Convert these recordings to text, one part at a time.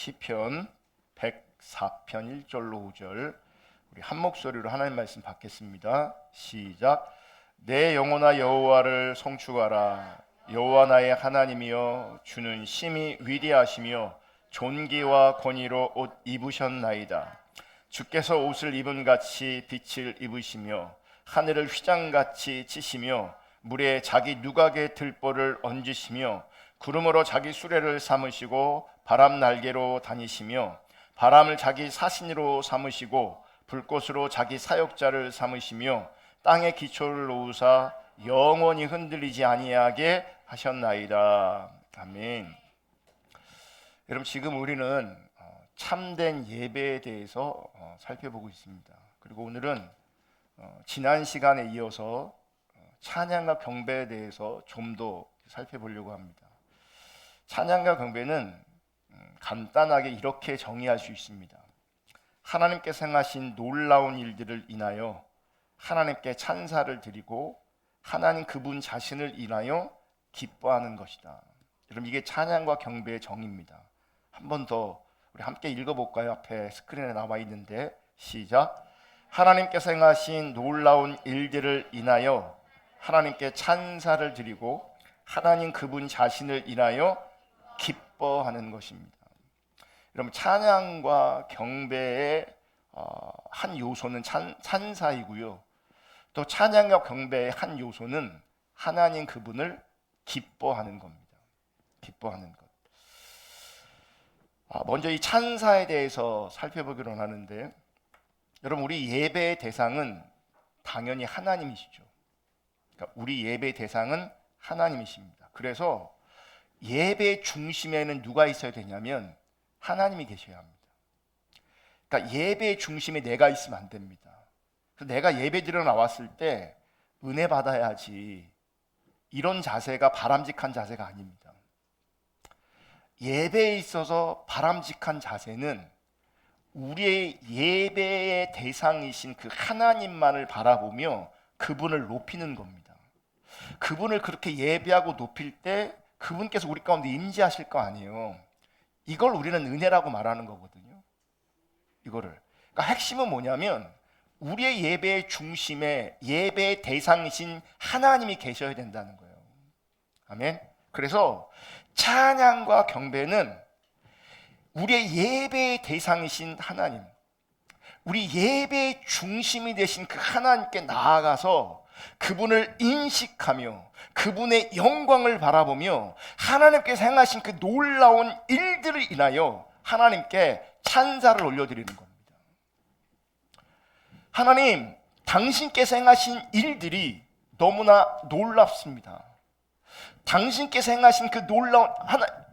시편 104편 1절로 5절 우리 한 목소리로 하나님 말씀 받겠습니다. 시작. 내 영혼아 여호와를 송축하라. 여호와 나의 하나님이여, 주는 심히 위대하시며 존귀와 권위로 옷 입으셨나이다. 주께서 옷을 입은 같이 빛을 입으시며 하늘을 휘장같이 치시며 물에 자기 누각의 들보를 얹으시며 구름으로 자기 수레를 삼으시고 바람 날개로 다니시며 바람을 자기 사신으로 삼으시고 불꽃으로 자기 사역자를 삼으시며 땅에 기초를 놓으사 영원히 흔들리지 아니하게 하셨나이다. 아멘. 여러분, 지금 우리는 참된 예배에 대해서 살펴보고 있습니다. 그리고 오늘은 지난 시간에 이어서 찬양과 경배에 대해서 좀 더 살펴보려고 합니다. 찬양과 경배는 간단하게 이렇게 정의할 수 있습니다. 하나님께서 행하신 놀라운 일들을 인하여 하나님께 찬사를 드리고 하나님 그분 자신을 인하여 기뻐하는 것이다. 여러분, 이게 찬양과 경배의 정의입니다. 한 번 더 우리 함께 읽어볼까요? 앞에 스크린에 나와 있는데 시작. 하나님께서 행하신 놀라운 일들을 인하여 하나님께 찬사를 드리고 하나님 그분 자신을 인하여 기뻐하는 것입니다. 여러분, 찬양과 경배의 한 요소는 찬사이고요. 또 찬양과 경배의 한 요소는 하나님 그분을 기뻐하는 겁니다. 기뻐하는 것. 먼저 이 찬사에 대해서 살펴보기로 하는데, 여러분, 우리 예배의 대상은 당연히 하나님이시죠. 그러니까 우리 예배의 대상은 하나님이십니다. 그래서 예배 중심에는 누가 있어야 되냐면 하나님이 계셔야 합니다. 그러니까 예배 중심에 내가 있으면 안 됩니다. 그래서 내가 예배 드려 나왔을 때 은혜 받아야지, 이런 자세가 바람직한 자세가 아닙니다. 예배에 있어서 바람직한 자세는 우리의 예배의 대상이신 그 하나님만을 바라보며 그분을 높이는 겁니다. 그분을 그렇게 예배하고 높일 때 그분께서 우리 가운데 임재하실 거 아니에요. 이걸 우리는 은혜라고 말하는 거거든요. 이거를. 그러니까 핵심은 뭐냐면 우리의 예배의 중심에 예배의 대상이신 하나님이 계셔야 된다는 거예요. 아멘. 그래서 찬양과 경배는 우리의 예배의 대상이신 하나님, 우리 예배의 중심이 되신 그 하나님께 나아가서 그분을 인식하며 그분의 영광을 바라보며 하나님께서 행하신 그 놀라운 일들을 인하여 하나님께 찬사를 올려드리는 겁니다. 하나님, 당신께서 행하신 일들이 너무나 놀랍습니다. 당신께서 행하신 그 놀라운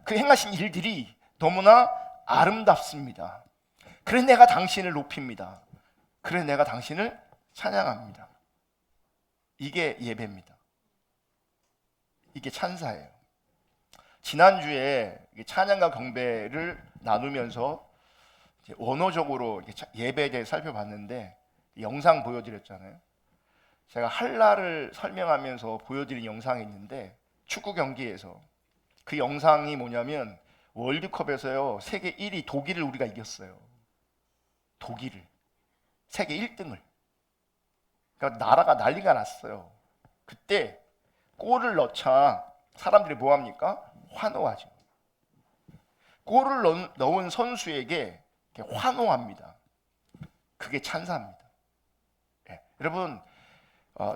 그 행하신 일들이 너무나 아름답습니다. 그래서 내가 당신을 높입니다. 그래서 내가 당신을 찬양합니다. 이게 예배입니다. 이게 찬사예요. 지난주에 찬양과 경배를 나누면서 원어적으로 예배에 대해 살펴봤는데 영상 보여드렸잖아요. 제가 한라를 설명하면서 보여드린 영상이 있는데 축구 경기에서 그 영상이 뭐냐면 월드컵에서요, 세계 1위 독일을 우리가 이겼어요. 독일을. 세계 1등을. 그러니까 나라가 난리가 났어요. 그때 골을 넣자 사람들이 뭐합니까? 환호하죠. 골을 넣은 선수에게 환호합니다. 그게 찬사입니다. 네. 여러분,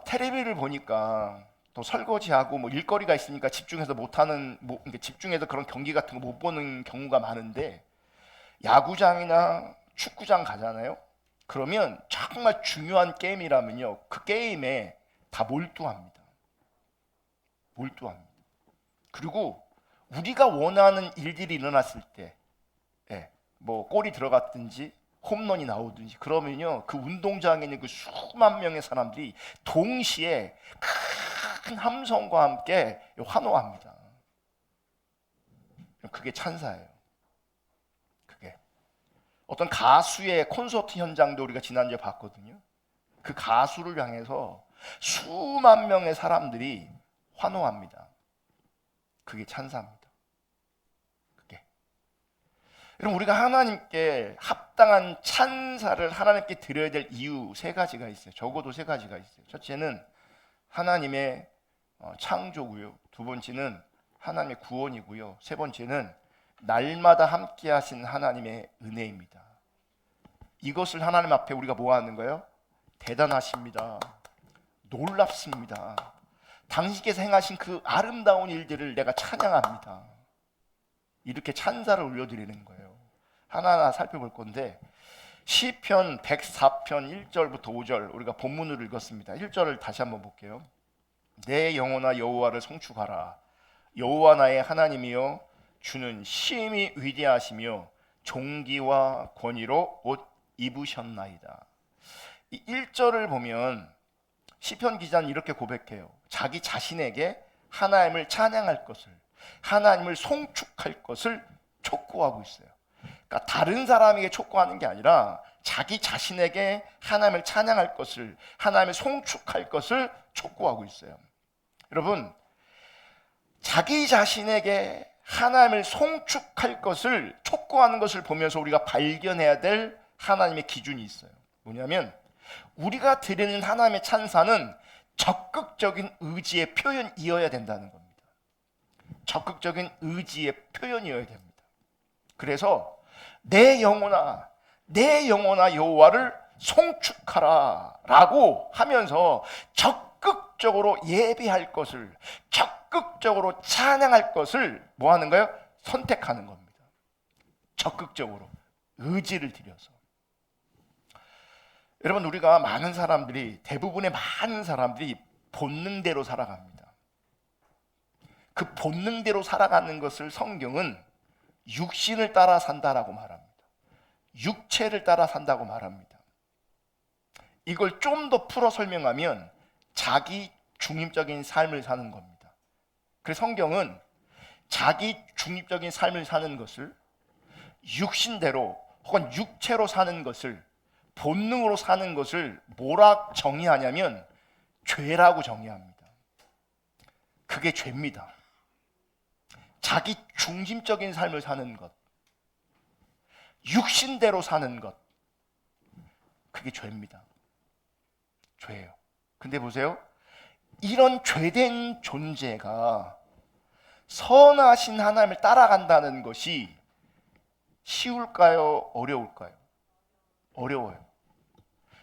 텔레비를 보니까 또 설거지하고 뭐 일거리가 있으니까 집중해서 못하는, 집중해서 그런 경기 같은 거 못 보는 경우가 많은데, 야구장이나 축구장 가잖아요. 그러면 정말 중요한 게임이라면요, 그 게임에 다 몰두합니다. 몰두합니다. 그리고 우리가 원하는 일들이 일어났을 때, 뭐 골이 들어갔든지 홈런이 나오든지 그러면요, 그 운동장에 있는 그 수만 명의 사람들이 동시에 큰 함성과 함께 환호합니다. 그게 찬사예요. 그게 어떤 가수의 콘서트 현장도 우리가 지난주에 봤거든요. 그 가수를 향해서 수만 명의 사람들이 환호합니다. 그게 찬사입니다. 그게 여러분, 우리가 하나님께 합당한 찬사를 하나님께 드려야 될 이유 세 가지가 있어요. 적어도 세 가지가 있어요. 첫째는 하나님의 창조고요. 두 번째는 하나님의 구원이고요. 세 번째는 날마다 함께 하신 하나님의 은혜입니다. 이것을 하나님 앞에 우리가 뭐 하는 거예요? 대단하십니다. 놀랍습니다. 당신께서 행하신 그 아름다운 일들을 내가 찬양합니다. 이렇게 찬사를 올려드리는 거예요. 하나하나 살펴볼 건데, 시편 104편 1절부터 5절 우리가 본문을 읽었습니다. 1절을 다시 한번 볼게요. 내 영혼아 여호와를 송축하라. 여호와 나의 하나님이여, 주는 심히 위대하시며 존귀와 권위로 옷 입으셨나이다. 이 1절을 보면 시편 기자는 이렇게 고백해요. 자기 자신에게 하나님을 찬양할 것을, 하나님을 송축할 것을 촉구하고 있어요. 그러니까 다른 사람에게 촉구하는 게 아니라 자기 자신에게 하나님을 찬양할 것을, 하나님을 송축할 것을 촉구하고 있어요. 여러분, 자기 자신에게 하나님을 송축할 것을 촉구하는 것을 보면서 우리가 발견해야 될 하나님의 기준이 있어요. 뭐냐면 우리가 드리는 하나님의 찬사는 적극적인 의지의 표현이어야 된다는 겁니다. 적극적인 의지의 표현이어야 됩니다. 그래서 내 영혼아 여호와를 송축하라 라고 하면서 적극적으로 예배할 것을, 적극적으로 찬양할 것을 뭐 하는 거예요? 선택하는 겁니다. 적극적으로 의지를 들여서. 여러분, 우리가 대부분의 많은 사람들이 본능대로 살아갑니다. 그 본능대로 살아가는 것을 성경은 육신을 따라 산다라고 말합니다. 육체를 따라 산다고 말합니다. 이걸 좀 더 풀어 설명하면 자기 중립적인 삶을 사는 겁니다. 그래서 성경은 자기 중립적인 삶을 사는 것을, 육신대로 혹은 육체로 사는 것을, 본능으로 사는 것을 뭐라 정의하냐면 죄라고 정의합니다. 그게 죄입니다. 자기 중심적인 삶을 사는 것, 육신대로 사는 것, 그게 죄입니다. 죄예요. 근데 보세요, 이런 죄된 존재가 선하신 하나님을 따라간다는 것이 쉬울까요? 어려울까요? 어려워요.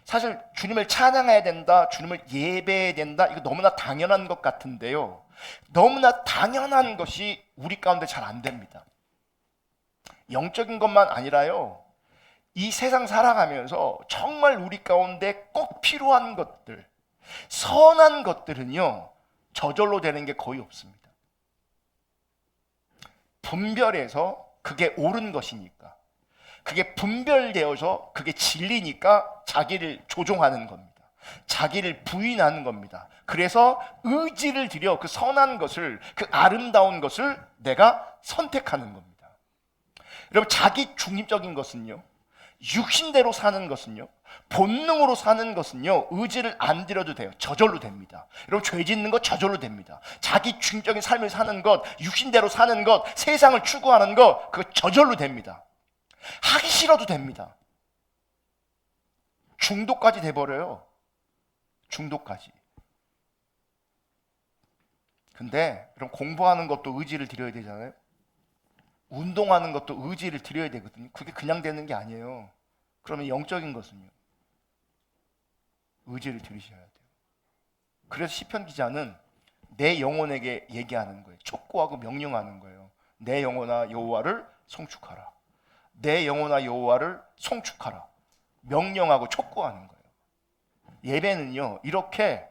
사실 주님을 찬양해야 된다, 주님을 예배해야 된다, 이거 너무나 당연한 것 같은데요, 너무나 당연한 것이 우리 가운데 잘 안 됩니다. 영적인 것만 아니라요, 이 세상 살아가면서 정말 우리 가운데 꼭 필요한 것들, 선한 것들은요 저절로 되는 게 거의 없습니다. 분별해서 그게 옳은 것이니까, 그게 분별되어서 그게 진리니까 자기를 조종하는 겁니다. 자기를 부인하는 겁니다. 그래서 의지를 들여 그 선한 것을, 그 아름다운 것을 내가 선택하는 겁니다. 여러분, 자기 중립적인 것은요, 육신대로 사는 것은요, 본능으로 사는 것은요, 의지를 안 들여도 돼요. 저절로 됩니다. 여러분, 죄 짓는 것 저절로 됩니다. 자기 중립적인 삶을 사는 것, 육신대로 사는 것, 세상을 추구하는 것, 그거 저절로 됩니다. 하기 싫어도 됩니다. 중독까지 돼버려요. 중독까지. 근데 그럼 공부하는 것도 의지를 들여야 되잖아요. 운동하는 것도 의지를 들여야 되거든요. 그게 그냥 되는 게 아니에요. 그러면 영적인 것은요, 의지를 들이셔야 돼요. 그래서 시편 기자는 내 영혼에게 얘기하는 거예요. 촉구하고 명령하는 거예요. 내 영혼아 여호와를 송축하라. 내 영혼아 여호와를 송축하라. 명령하고 촉구하는 거예요. 예배는요, 이렇게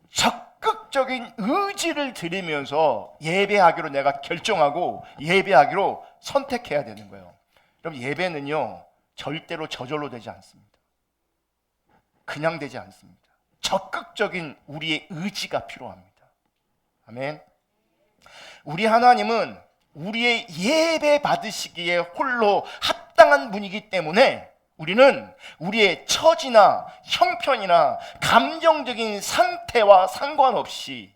적극적인 의지를 들이면서 예배하기로 내가 결정하고 예배하기로 선택해야 되는 거예요. 그럼 예배는요 절대로 저절로 되지 않습니다. 그냥 되지 않습니다. 적극적인 우리의 의지가 필요합니다. 아멘. 우리 하나님은 우리의 예배 받으시기에 홀로 합당한 분이기 때문에 우리는 우리의 처지나 형편이나 감정적인 상태와 상관없이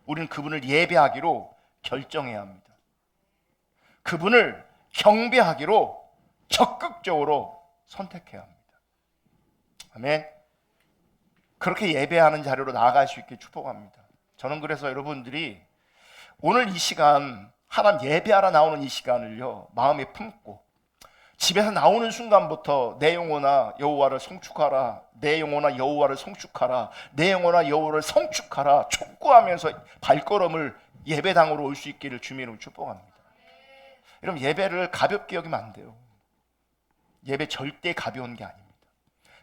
우리는 그분을 예배하기로 결정해야 합니다. 그분을 경배하기로 적극적으로 선택해야 합니다. 아멘. 그렇게 예배하는 자리로 나아갈 수 있게 축복합니다. 저는 그래서 여러분들이 오늘 이 시간, 하나님 예배하러 나오는 이 시간을요, 마음에 품고 집에서 나오는 순간부터 내 영혼아 여호와를 송축하라, 내 영혼아 여호와를 송축하라, 내 영혼아 여호와를 송축하라 촉구하면서 발걸음을 예배당으로 올 수 있기를 주님의 이름으로 축복합니다. 여러분, 예배를 가볍게 여기면 안 돼요. 예배 절대 가벼운 게 아닙니다.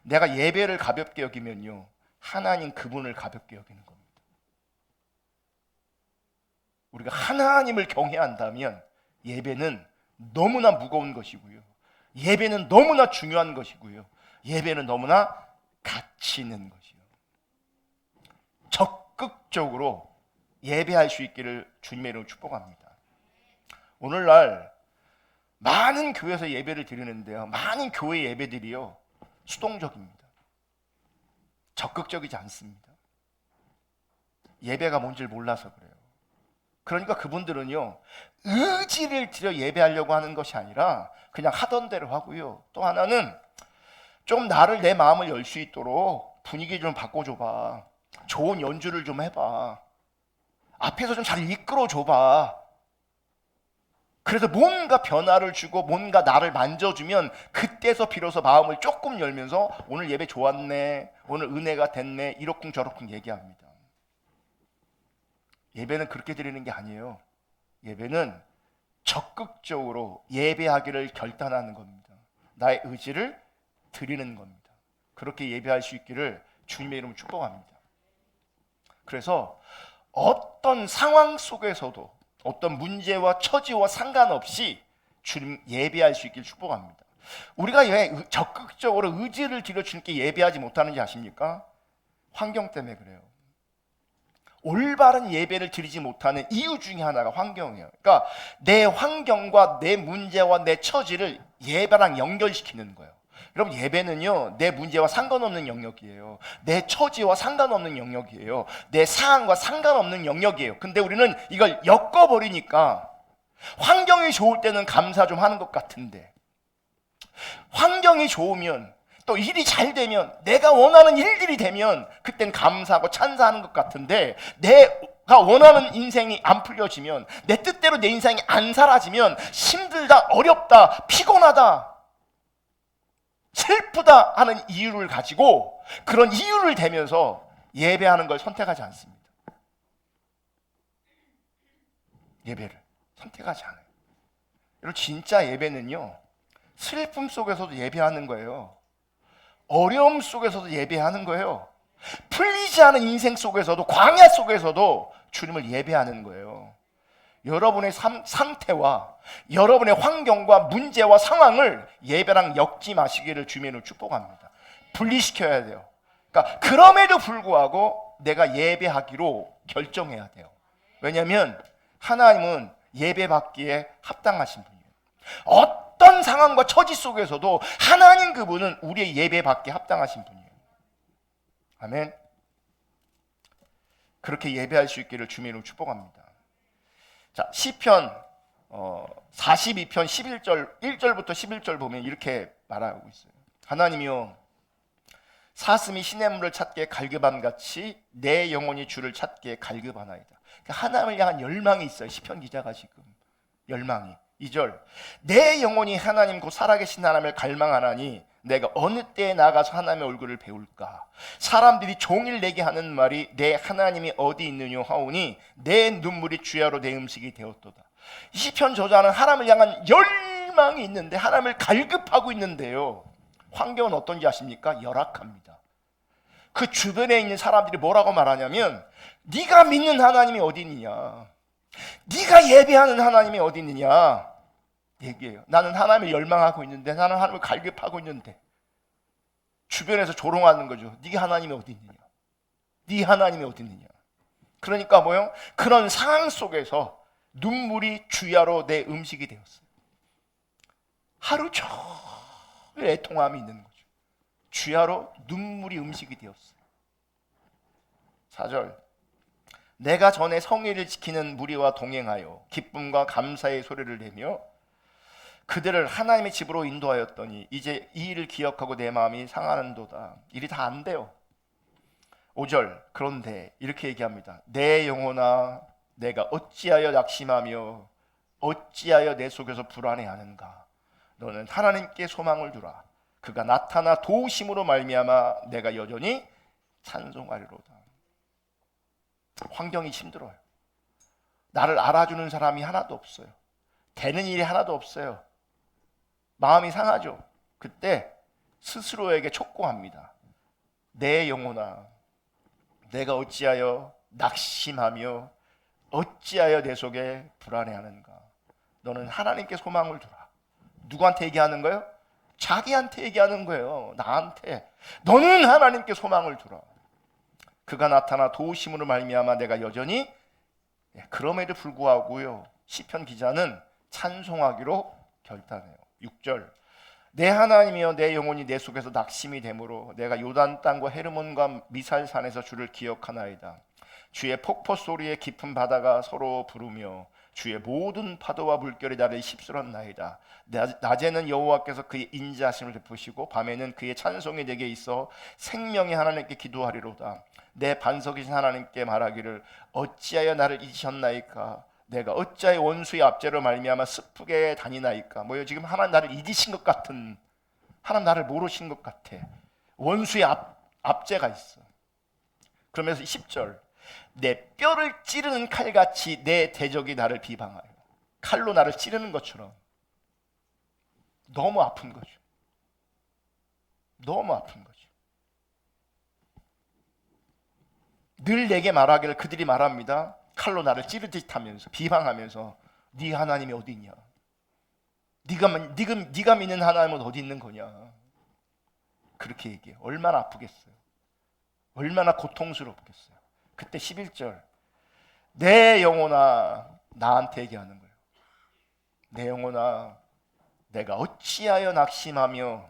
내가 예배를 가볍게 여기면요, 하나님 그분을 가볍게 여기는 겁니다. 우리가 하나님을 경외한다면 예배는 너무나 무거운 것이고요, 예배는 너무나 중요한 것이고요, 예배는 너무나 가치 있는 것이요. 적극적으로 예배할 수 있기를 주님의 이름으로 축복합니다. 오늘날 많은 교회에서 예배를 드리는데요, 많은 교회 예배들이요 수동적입니다. 적극적이지 않습니다. 예배가 뭔지를 몰라서 그래요. 그러니까 그분들은요, 의지를 들여 예배하려고 하는 것이 아니라 그냥 하던 대로 하고요, 또 하나는 좀 나를, 내 마음을 열 수 있도록 분위기 좀 바꿔줘봐, 좋은 연주를 좀 해봐, 앞에서 좀 잘 이끌어줘봐. 그래서 뭔가 변화를 주고 뭔가 나를 만져주면 그때서 비로소 마음을 조금 열면서 오늘 예배 좋았네, 오늘 은혜가 됐네, 이러쿵저러쿵 얘기합니다. 예배는 그렇게 드리는 게 아니에요. 예배는 적극적으로 예배하기를 결단하는 겁니다. 나의 의지를 드리는 겁니다. 그렇게 예배할 수 있기를 주님의 이름으로 축복합니다. 그래서 어떤 상황 속에서도 어떤 문제와 처지와 상관없이 주님 예배할 수 있기를 축복합니다. 우리가 왜 적극적으로 의지를 들여 주님께 예배하지 못하는지 아십니까? 환경 때문에 그래요. 올바른 예배를 드리지 못하는 이유 중에 하나가 환경이에요. 그러니까 내 환경과 내 문제와 내 처지를 예배랑 연결시키는 거예요. 여러분, 예배는요, 내 문제와 상관없는 영역이에요. 내 처지와 상관없는 영역이에요. 내 상황과 상관없는 영역이에요. 근데 우리는 이걸 엮어버리니까 환경이 좋을 때는 감사 좀 하는 것 같은데, 환경이 좋으면, 또 일이 잘 되면, 내가 원하는 일들이 되면 그땐 감사하고 찬사하는 것 같은데, 내가 원하는 인생이 안 풀려지면, 내 뜻대로 내 인생이 안 사라지면 힘들다, 어렵다, 피곤하다, 슬프다 하는 이유를 가지고 그런 이유를 대면서 예배하는 걸 선택하지 않습니다. 예배를 선택하지 않아요. 여러분, 진짜 예배는요, 슬픔 속에서도 예배하는 거예요. 어려움 속에서도 예배하는 거예요. 풀리지 않은 인생 속에서도, 광야 속에서도 주님을 예배하는 거예요. 여러분의 상태와 여러분의 환경과 문제와 상황을 예배랑 엮지 마시기를 주님으로 축복합니다. 분리시켜야 돼요. 그러니까 그럼에도 불구하고 내가 예배하기로 결정해야 돼요. 왜냐하면 하나님은 예배받기에 합당하신 분이에요. 어떤 상황과 처지 속에서도 하나님 그분은 우리의 예배받기에 합당하신 분이에요. 아멘. 그렇게 예배할 수 있기를 주님으로 축복합니다. 자, 시편 42편 11절 1절부터 11절 보면 이렇게 말하고 있어요. 하나님이여, 사슴이 시냇물을 찾기에 갈급함같이 내 영혼이 주를 찾기에 갈급하나이다. 그러니까 하나님을 향한 열망이 있어요. 시편 기자가 지금 열망이. 2절, 내 영혼이 하나님 곧 살아계신 하나님을 갈망하나니 내가 어느 때에 나가서 하나님의 얼굴을 배울까? 사람들이 종일 내게 하는 말이 내 하나님이 어디 있느냐 하오니 내 눈물이 주야로 내 음식이 되었도다. 이 시편 저자는 하나님을 향한 열망이 있는데, 하나님을 갈급하고 있는데요, 환경은 어떤지 아십니까? 열악합니다. 그 주변에 있는 사람들이 뭐라고 말하냐면, 네가 믿는 하나님이 어디 있느냐, 네가 예배하는 하나님이 어디 있느냐 얘기해요. 나는 하나님을 열망하고 있는데, 나는 하나님을 갈급하고 있는데, 주변에서 조롱하는 거죠. 네가 하나님이 어디 있느냐, 네 하나님이 어디 있느냐. 그러니까 뭐요? 그런 상황 속에서 눈물이 주야로 내 음식이 되었어요. 하루 종일 애통함이 있는 거죠. 주야로 눈물이 음식이 되었어요. 4절, 내가 전에 성회를 지키는 무리와 동행하여 기쁨과 감사의 소리를 내며 그들을 하나님의 집으로 인도하였더니 이제 이 일을 기억하고 내 마음이 상하는도다. 일이 다 안 돼요. 5절 그런데 이렇게 얘기합니다. 내 영혼아 내가 어찌하여 낙심하며 어찌하여 내 속에서 불안해하는가. 너는 하나님께 소망을 두라. 그가 나타나 도우심으로 말미암아 내가 여전히 찬송하리로다. 환경이 힘들어요. 나를 알아주는 사람이 하나도 없어요. 되는 일이 하나도 없어요. 마음이 상하죠. 그때 스스로에게 촉구합니다. 내 영혼아 내가 어찌하여 낙심하며 어찌하여 내 속에 불안해하는가. 너는 하나님께 소망을 두라. 누구한테 얘기하는 거예요? 자기한테 얘기하는 거예요. 나한테. 너는 하나님께 소망을 두라. 그가 나타나 도우심으로 말미암아 내가 여전히. 그럼에도 불구하고요, 시편 기자는 찬송하기로 결단해요. 6절 내 하나님이여 내 영혼이 내 속에서 낙심이 되므로 내가 요단 땅과 헤르몬과 미살산에서 주를 기억하나이다. 주의 폭포 소리에 깊은 바다가 서로 부르며 주의 모든 파도와 물결이 나를 휩쓸었나이다. 낮에는 여호와께서 그의 인자하심을 베푸시고 밤에는 그의 찬송이 내게 있어 생명의 하나님께 기도하리로다. 내 반석이신 하나님께 말하기를 어찌하여 나를 잊으셨나이까. 내가 어찌하여 원수의 압제로 말미암아 슬프게 다니나이까. 뭐요, 지금 하나님 나를 잊으신 것 같은, 하나님 나를 모르신 것 같아. 원수의 압제가 있어. 그러면서 10절 내 뼈를 찌르는 칼같이 내 대적이 나를 비방하여. 칼로 나를 찌르는 것처럼 너무 아픈 거죠. 너무 아픈 거죠. 늘 내게 말하기를, 그들이 말합니다. 칼로 나를 찌르듯 하면서 비방하면서 네 하나님이 어디 있냐? 네가 믿는 하나님은 어디 있는 거냐? 그렇게 얘기해요. 얼마나 아프겠어요. 얼마나 고통스럽겠어요. 그때 11절 내 영혼아, 나한테 얘기하는 거예요. 내 영혼아 내가 어찌하여 낙심하며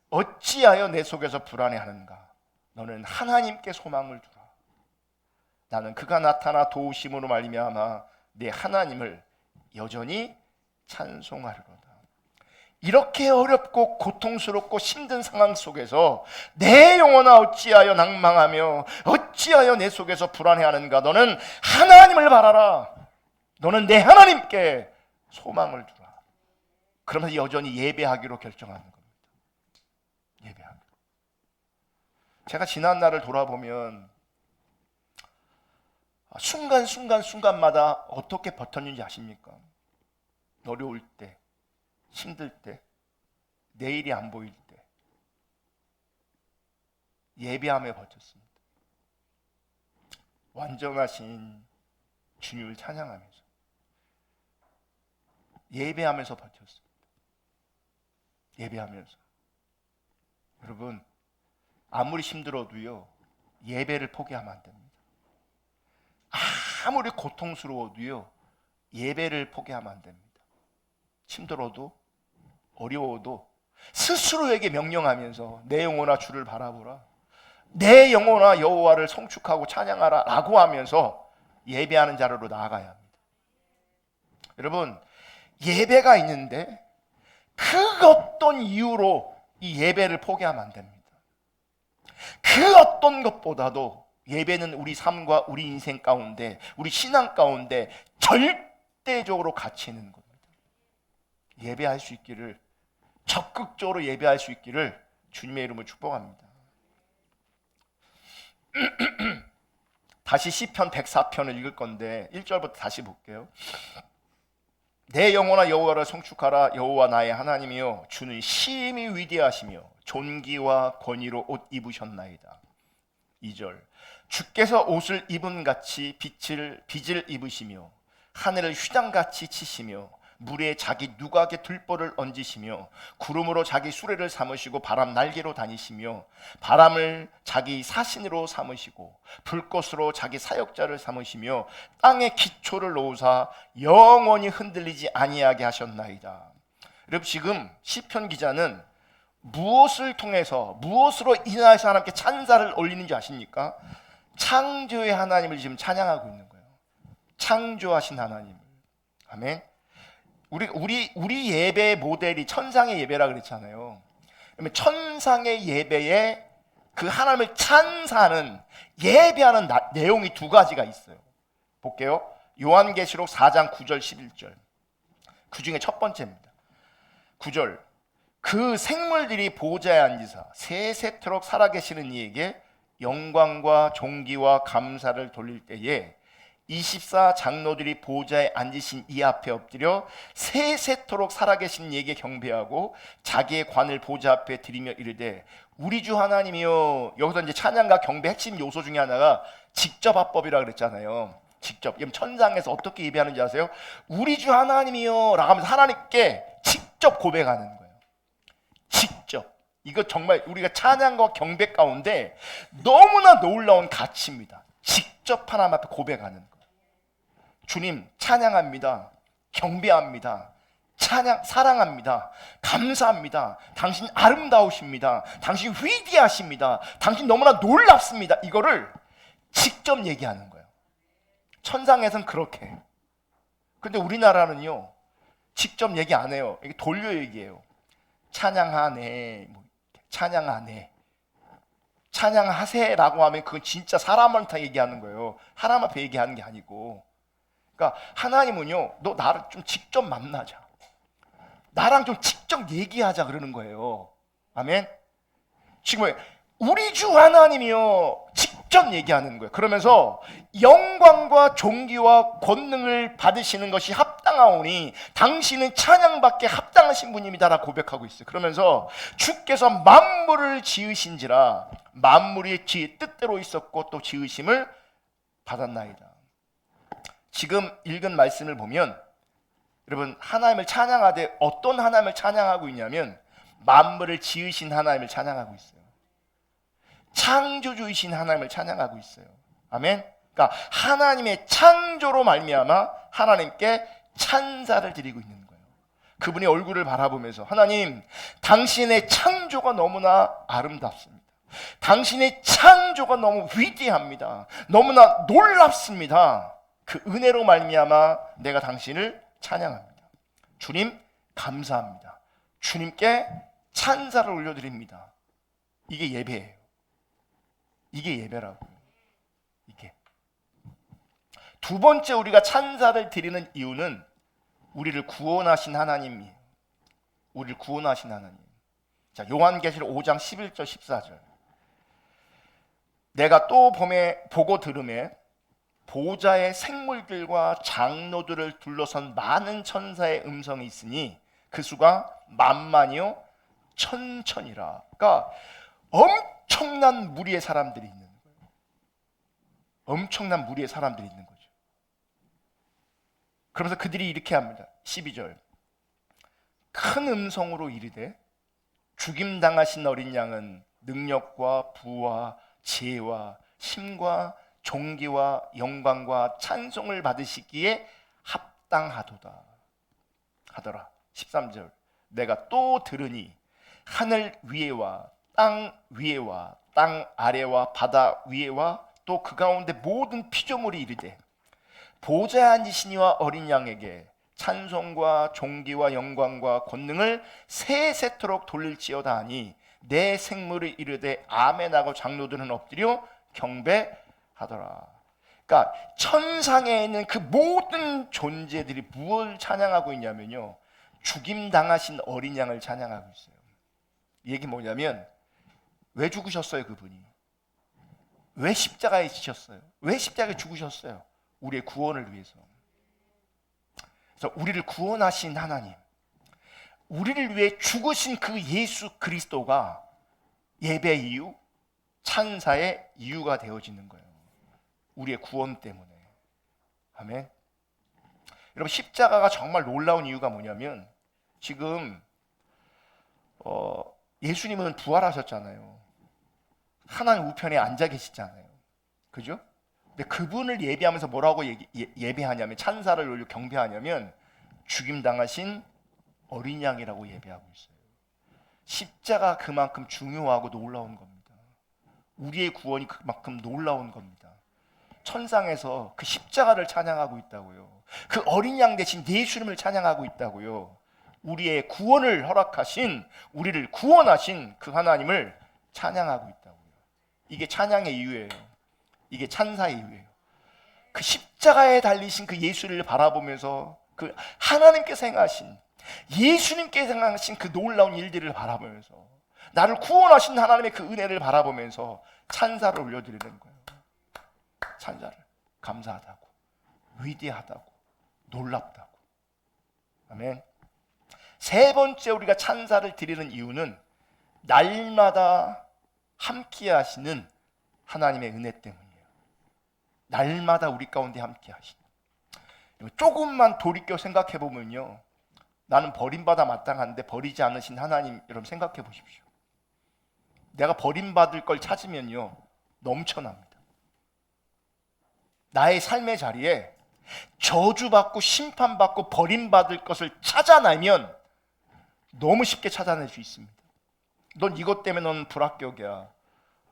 어찌하여 내 속에서 불안해하는가. 너는 하나님께 소망을 두라. 나는 그가 나타나 도우심으로 말미암아 내 하나님을 여전히 찬송하리로다. 이렇게 어렵고 고통스럽고 힘든 상황 속에서 내 영혼아 어찌하여 낭망하며 어찌하여 내 속에서 불안해하는가. 너는 하나님을 바라라. 너는 내 하나님께 소망을 두라. 그러면서 여전히 예배하기로 결정하는 겁니다. 예배하기로. 제가 지난 날을 돌아보면 순간마다 어떻게 버텼는지 아십니까? 어려울 때, 힘들 때, 내일이 안 보일 때 예배하며 버텼습니다. 완전하신 주님을 찬양하면서 예배하면서 버텼습니다. 예배하면서. 여러분, 아무리 힘들어도요 예배를 포기하면 안 됩니다. 아무리 고통스러워도요 예배를 포기하면 안 됩니다. 힘들어도 어려워도 스스로에게 명령하면서 내 영혼아 주를 바라보라. 내 영혼아 여호와를 송축하고 찬양하라 라고 하면서 예배하는 자리로 나아가야 합니다. 여러분, 예배가 있는데 그 어떤 이유로 이 예배를 포기하면 안 됩니다. 그 어떤 것보다도 예배는 우리 삶과 우리 인생 가운데, 우리 신앙 가운데 절대적으로 가치 있는 겁니다. 예배할 수 있기를, 적극적으로 예배할 수 있기를 주님의 이름으로 축복합니다. 다시 시편 104편을 읽을 건데 1절부터 다시 볼게요. 내 영혼아 여호와를 송축하라. 여호와 나의 하나님이여 주는 심히 위대하시며 존귀와 권위로 옷 입으셨나이다. 2절 주께서 옷을 입은 같이 빚을 입으시며 하늘을 휘장같이 치시며 물에 자기 누각에 들보를 얹으시며 구름으로 자기 수레를 삼으시고 바람 날개로 다니시며 바람을 자기 사신으로 삼으시고 불꽃으로 자기 사역자를 삼으시며 땅에 기초를 놓으사 영원히 흔들리지 아니하게 하셨나이다. 여러분, 지금 시편 기자는 무엇을 통해서, 무엇으로 인하여서 하나님께 찬사를 올리는지 아십니까? 창조의 하나님을 지금 찬양하고 있는 거예요. 창조하신 하나님을. 아멘. 우리 예배 모델이 천상의 예배라 그랬잖아요. 그러면 천상의 예배에 그 하나님을 찬사하는 예배하는 내용이 두 가지가 있어요. 볼게요. 요한계시록 4장 9절 11절. 그 중에 첫 번째입니다. 9절. 그 생물들이 보좌에 앉으사 세세토록 살아계시는 이에게 영광과 존귀와 감사를 돌릴 때에 24 장로들이 보좌에 앉으신 이 앞에 엎드려 세세토록 살아계신 이에게 경배하고 자기의 관을 보좌 앞에 드리며 이르되 우리 주 하나님이여. 여기서 이제 찬양과 경배 핵심 요소 중에 하나가 직접 화법이라 그랬잖아요. 직접. 그럼 천상에서 어떻게 예배하는지 아세요? 우리 주 하나님이여 라고 하면서 하나님께 직접 고백하는 거예요. 직접. 이거 정말 우리가 찬양과 경배 가운데 너무나 놀라운 가치입니다. 직접 하나님 앞에 고백하는 거예요. 주님 찬양합니다. 경배합니다. 찬양 사랑합니다. 감사합니다. 당신 아름다우십니다. 당신 위대하십니다. 당신 너무나 놀랍습니다. 이거를 직접 얘기하는 거예요. 천상에선 그렇게 해요. 근데 우리나라는요 직접 얘기 안 해요. 이게 돌려 얘기해요. 찬양하네, 찬양하네, 찬양하세라고 하면 그건 진짜 사람한테 얘기하는 거예요. 하나님 앞에 얘기하는 게 아니고. 그러니까 하나님은요, 너 나를 좀 직접 만나자, 나랑 좀 직접 얘기하자 그러는 거예요. 아멘. 지금 우리 주 하나님이요 직접 얘기하는 거예요. 그러면서 영광과 존귀와 권능을 받으시는 것이 합당하오니 당신은 찬양받게 합당하신 분입니다라고 고백하고 있어요. 그러면서 주께서 만물을 지으신지라 만물이 지 뜻대로 있었고 또 지으심을 받았나이다. 지금 읽은 말씀을 보면 여러분 하나님을 찬양하되 어떤 하나님을 찬양하고 있냐면 만물을 지으신 하나님을 찬양하고 있어요. 창조주이신 하나님을 찬양하고 있어요. 아멘. 그러니까 하나님의 창조로 말미암아 하나님께 찬사를 드리고 있는 거예요. 그분의 얼굴을 바라보면서 하나님, 당신의 창조가 너무나 아름답습니다. 당신의 창조가 너무 위대합니다. 너무나 놀랍습니다. 그 은혜로 말미암아 내가 당신을 찬양합니다. 주님 감사합니다. 주님께 찬사를 올려드립니다. 이게 예배예요. 이게 예배라고요. 이게 두 번째 우리가 찬사를 드리는 이유는 우리를 구원하신 하나님이에요. 우리를 구원하신 하나님. 자, 요한계시록 5장 11절 14절. 내가 또 보고 들으매 보좌의 생물들과 장로들을 둘러선 많은 천사의 음성이 있으니 그 수가 만만이요 천천이라. 그러니까 엄청난 무리의 사람들이 있는 거예요. 엄청난 무리의 사람들이 있는 거죠. 그러면서 그들이 이렇게 합니다. 12절. 큰 음성으로 이르되 죽임당하신 어린 양은 능력과 부와 지혜와 힘과 존귀와 영광과 찬송을 받으시기에 합당하도다 하더라. 13절. 내가 또 들으니 하늘 위에와 땅 위에와 땅 아래와 바다 위에와 또 그 가운데 모든 피조물이 이르되 보좌에 앉으신 이와 어린 양에게 찬송과 존귀와 영광과 권능을 세세토록 돌릴지어다 하니 내 생물이 이르되 아멘하고 장로들은 엎드려 경배하더라. 그러니까 천상에 있는 그 모든 존재들이 무엇을 찬양하고 있냐면요, 죽임당하신 어린 양을 찬양하고 있어요. 이 얘기 뭐냐면 왜 죽으셨어요? 그분이 왜 십자가에 지셨어요? 왜 십자가에 죽으셨어요? 우리의 구원을 위해서. 그래서 우리를 구원하신 하나님, 우리를 위해 죽으신 그 예수 그리스도가 예배 이유, 찬사의 이유가 되어지는 거예요. 우리의 구원 때문에. 아멘. 여러분, 십자가가 정말 놀라운 이유가 뭐냐면 지금 예수님은 부활하셨잖아요. 하나님 우편에 앉아 계시잖아요. 그죠? 근데 그분을 예배하면서 뭐라고 예배하냐면, 찬사를 올려 경배하냐면 죽임당하신 어린 양이라고 예배하고 있어요. 십자가 그만큼 중요하고 놀라운 겁니다. 우리의 구원이 그만큼 놀라운 겁니다. 천상에서 그 십자가를 찬양하고 있다고요. 그 어린 양 대신 예수님을 찬양하고 있다고요. 우리의 구원을 허락하신, 우리를 구원하신 그 하나님을 찬양하고 있다고요. 이게 찬양의 이유예요. 이게 찬사의 이유예요. 그 십자가에 달리신 그 예수를 바라보면서 그 하나님께서 행하신, 예수님께서 행하신 그 놀라운 일들을 바라보면서, 나를 구원하신 하나님의 그 은혜를 바라보면서 찬사를 올려드리는 거예요. 찬사를. 감사하다고, 위대하다고, 놀랍다고. 아멘. 세 번째 우리가 찬사를 드리는 이유는 날마다 함께 하시는 하나님의 은혜 때문이에요. 날마다 우리 가운데 함께 하시는. 조금만 돌이켜 생각해 보면요, 나는 버림받아 마땅한데 버리지 않으신 하나님, 여러분 생각해 보십시오. 내가 버림받을 걸 찾으면요 넘쳐납니다. 나의 삶의 자리에 저주받고 심판받고 버림받을 것을 찾아내면 너무 쉽게 찾아낼 수 있습니다. 넌 이것 때문에 넌 불합격이야.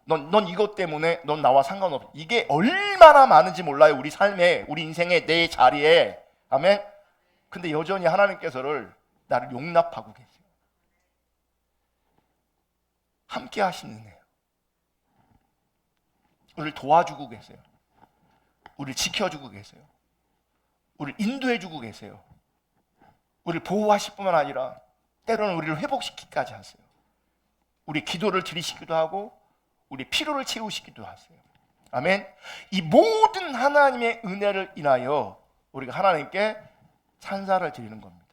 넌 이것 때문에 넌 나와 상관없어. 이게 얼마나 많은지 몰라요. 우리 삶에, 우리 인생에, 내 자리에. 아멘. 근데 여전히 하나님께서를 나를 용납하고 계세요. 함께 하시는 은혜요. 우리를 도와주고 계세요. 우리를 지켜주고 계세요. 우리를 인도해주고 계세요. 우리를 보호하실 뿐만 아니라 때로는 우리를 회복시키기까지 하세요. 우리 기도를 들으시기도 하고 우리 피로를 채우시기도 하세요. 아멘. 이 모든 하나님의 은혜를 인하여 우리가 하나님께 찬사를 드리는 겁니다.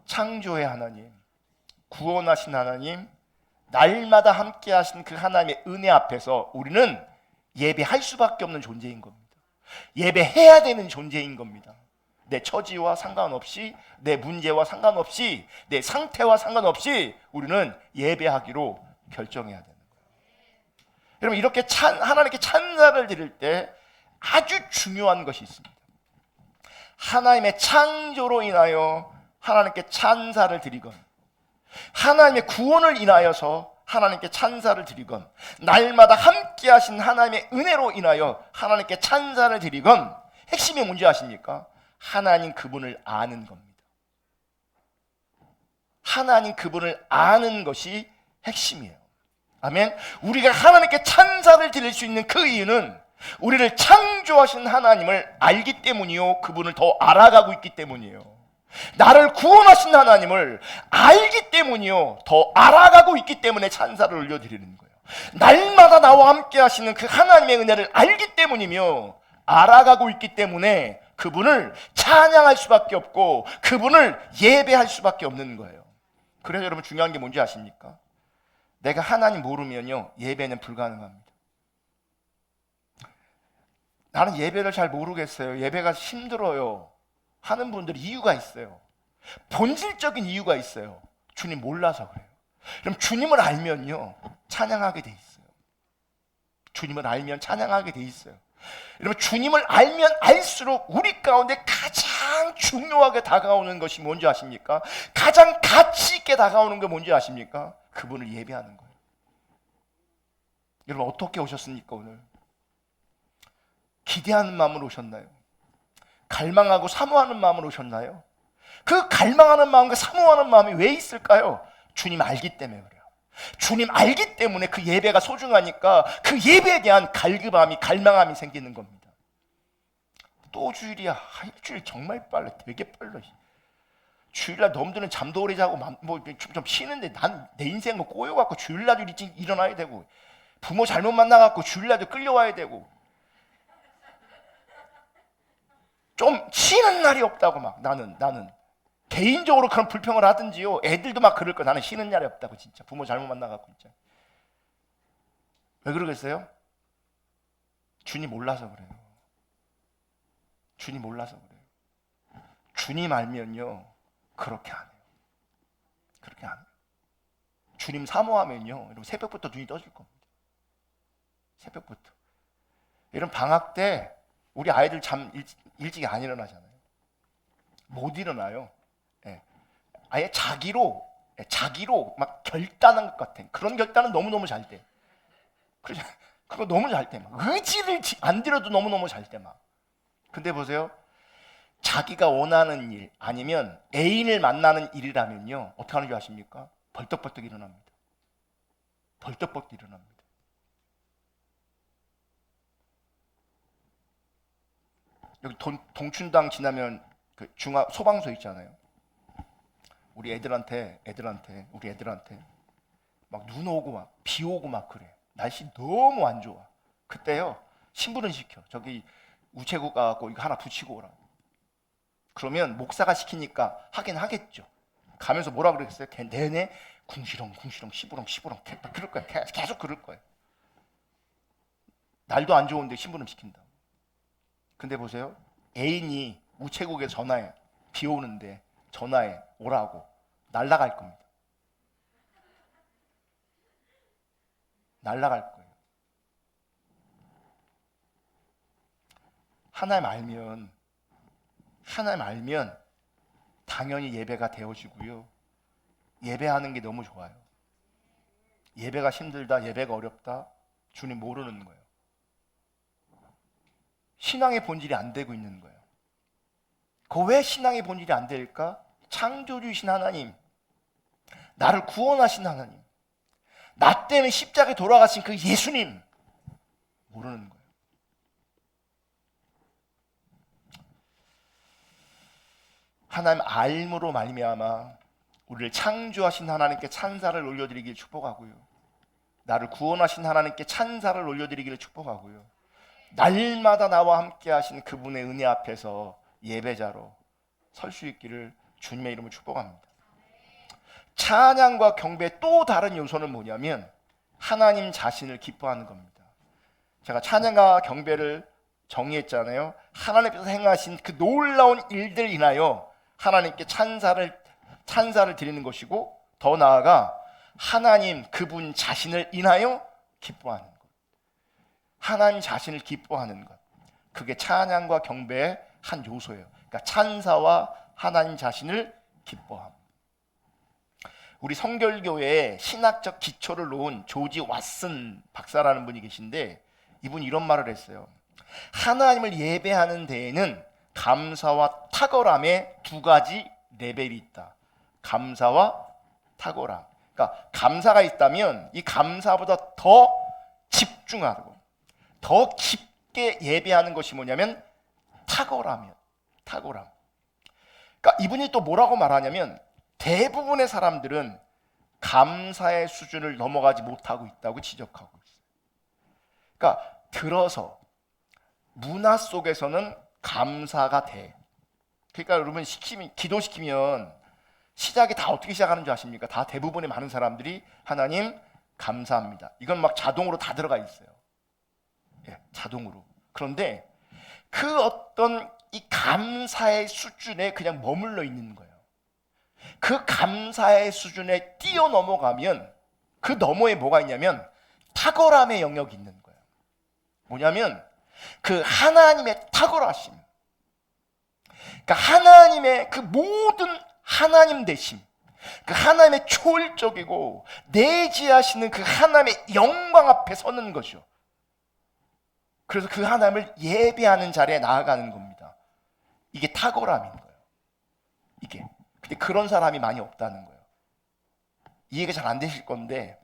창조의 하나님, 구원하신 하나님, 날마다 함께 하신 그 하나님의 은혜 앞에서 우리는 예배할 수밖에 없는 존재인 겁니다. 예배해야 되는 존재인 겁니다. 내 처지와 상관없이, 내 문제와 상관없이, 내 상태와 상관없이 우리는 예배하기로 결정해야 되는 거예요. 여러분, 이렇게 하나님께 찬사를 드릴 때 아주 중요한 것이 있습니다. 하나님의 창조로 인하여 하나님께 찬사를 드리건, 하나님의 구원을 인하여서 하나님께 찬사를 드리건, 날마다 함께 하신 하나님의 은혜로 인하여 하나님께 찬사를 드리건, 핵심이 뭔지 아십니까? 하나님 그분을 아는 겁니다. 하나님 그분을 아는 것이 핵심이에요. 아멘. 우리가 하나님께 찬사를 드릴 수 있는 그 이유는 우리를 창조하신 하나님을 알기 때문이요, 그분을 더 알아가고 있기 때문이에요. 나를 구원하신 하나님을 알기 때문이요, 더 알아가고 있기 때문에 찬사를 올려드리는 거예요. 날마다 나와 함께 하시는 그 하나님의 은혜를 알기 때문이며 알아가고 있기 때문에 그분을 찬양할 수밖에 없고 그분을 예배할 수밖에 없는 거예요. 그래서 여러분, 중요한 게 뭔지 아십니까? 내가 하나님 모르면요, 예배는 불가능합니다. 나는 예배를 잘 모르겠어요, 예배가 힘들어요 하는 분들이 이유가 있어요. 본질적인 이유가 있어요. 주님 몰라서 그래요. 그럼 주님을 알면요, 찬양하게 돼 있어요. 주님을 알면 찬양하게 돼 있어요. 여러분, 주님을 알면 알수록 우리 가운데 가장 중요하게 다가오는 것이 뭔지 아십니까? 가장 가치 있게 다가오는 게 뭔지 아십니까? 그분을 예배하는 거예요. 여러분, 어떻게 오셨습니까? 오늘 기대하는 마음으로 오셨나요? 갈망하고 사모하는 마음으로 오셨나요? 그 갈망하는 마음과 사모하는 마음이 왜 있을까요? 주님 알기 때문에 그래요. 주님 알기 때문에 그 예배가 소중하니까 그 예배에 대한 갈급함이, 갈망함이 생기는 겁니다. 또 주일이야. 일주일 정말 빨라. 되게 빨라. 주일날 놈들은 잠도 오래 자고 좀 쉬는데 난 내 인생 뭐 꼬여갖고 주일날도 일찍 일어나야 되고, 부모 잘못 만나갖고 주일날도 끌려와야 되고, 좀 쉬는 날이 없다고 막 나는 개인적으로 그런 불평을 하든지요, 애들도 막 그럴 거, 나는 쉬는 날이 없다고. 진짜 부모 잘못 만나갖고. 진짜 왜 그러겠어요? 주님 몰라서 그래요. 주님 몰라서 그래요. 주님 알면요, 그렇게 안 해요. 그렇게 안 해요. 주님 사모하면요, 여러분, 새벽부터 눈이 떠질 겁니다. 새벽부터. 이런 방학 때 우리 아이들 잠 일찍 안 일어나잖아요. 못 일어나요. 아예 자기로 막 결단한 것 같아. 그런 결단은 너무너무 잘 돼. 그거 너무 잘 돼. 막 의지를 안 들여도 너무너무 잘 돼. 막. 근데 보세요. 자기가 원하는 일 아니면 애인을 만나는 일이라면요. 어떻게 하는 줄 아십니까? 벌떡벌떡 일어납니다. 벌떡벌떡 일어납니다. 여기 동춘당 지나면 그 중앙 소방서 있잖아요. 우리 애들한테 막 눈 오고 막 비 오고 막 그래. 날씨 너무 안 좋아. 그때요 신부는 시켜. 저기 우체국 가갖고 이거 하나 붙이고 오라고. 그러면 목사가 시키니까 하긴 하겠죠. 가면서 뭐라 그랬어요? 걔 내내 궁시렁 시부렁 그럴 거야. 계속 그럴 거예요. 날도 안 좋은데 신부름 시킨다. 근데 보세요. 애인이 우체국에 전화해. 비 오는데 전화해 오라고. 날라갈 겁니다. 날라갈 거예요. 하나님 알면 당연히 예배가 되어지고요. 예배하는 게 너무 좋아요. 예배가 힘들다, 예배가 어렵다, 주님 모르는 거예요. 신앙의 본질이 안 되고 있는 거예요. 그 왜 신앙의 본질이 안 될까? 창조주이신 하나님, 나를 구원하신 하나님, 나 때문에 십자가에 돌아가신 그 예수님 모르는 거예요. 하나님 알므로 말미암아 우리를 창조하신 하나님께 찬사를 올려드리길 축복하고요. 나를 구원하신 하나님께 찬사를 올려드리기를 축복하고요. 날마다 나와 함께 하신 그분의 은혜 앞에서 예배자로 설 수 있기를 주님의 이름으로 축복합니다. 찬양과 경배의 또 다른 요소는 뭐냐면 하나님 자신을 기뻐하는 겁니다. 제가 찬양과 경배를 정의했잖아요. 하나님께서 행하신 그 놀라운 일들 인하여 하나님께 찬사를 드리는 것이고, 더 나아가 하나님 그분 자신을 인하여 기뻐하는 것. 하나님 자신을 기뻐하는 것. 그게 찬양과 경배의 한 요소예요. 그러니까 찬사와 하나님 자신을 기뻐함. 우리 성결교회에 신학적 기초를 놓은 조지 왓슨 박사라는 분이 계신데, 이분이 이런 말을 했어요. 하나님을 예배하는 데에는 감사와 탁월함의 두 가지 레벨이 있다. 감사와 탁월함. 그러니까 감사가 있다면 이 감사보다 더 집중하고 더 깊게 예배하는 것이 뭐냐면 탁월함이에요. 탁월함. 그러니까 이분이 또 뭐라고 말하냐면 대부분의 사람들은 감사의 수준을 넘어가지 못하고 있다고 지적하고 있어요. 그러니까 들어서 문화 속에서는 감사가 돼. 그러니까 여러분 기도시키면 시작이 다 어떻게 시작하는 줄 아십니까? 다 대부분의 많은 사람들이 하나님 감사합니다. 이건 막 자동으로 다 들어가 있어요. 예, 자동으로. 그런데 그 어떤 이 감사의 수준에 그냥 머물러 있는 거예요. 그 감사의 수준에 뛰어넘어가면 그 너머에 뭐가 있냐면 탁월함의 영역이 있는 거예요. 뭐냐면 그 하나님의 탁월하심, 그러니까 하나님의 그 모든 하나님 되심, 그 하나님의 초월적이고 내지하시는 그 하나님의 영광 앞에 서는 것이요. 그래서 그 하나님을 예배하는 자리에 나아가는 겁니다. 이게 탁월함인 거예요. 이게. 근데 그런 사람이 많이 없다는 거예요. 이해가 잘 안 되실 건데,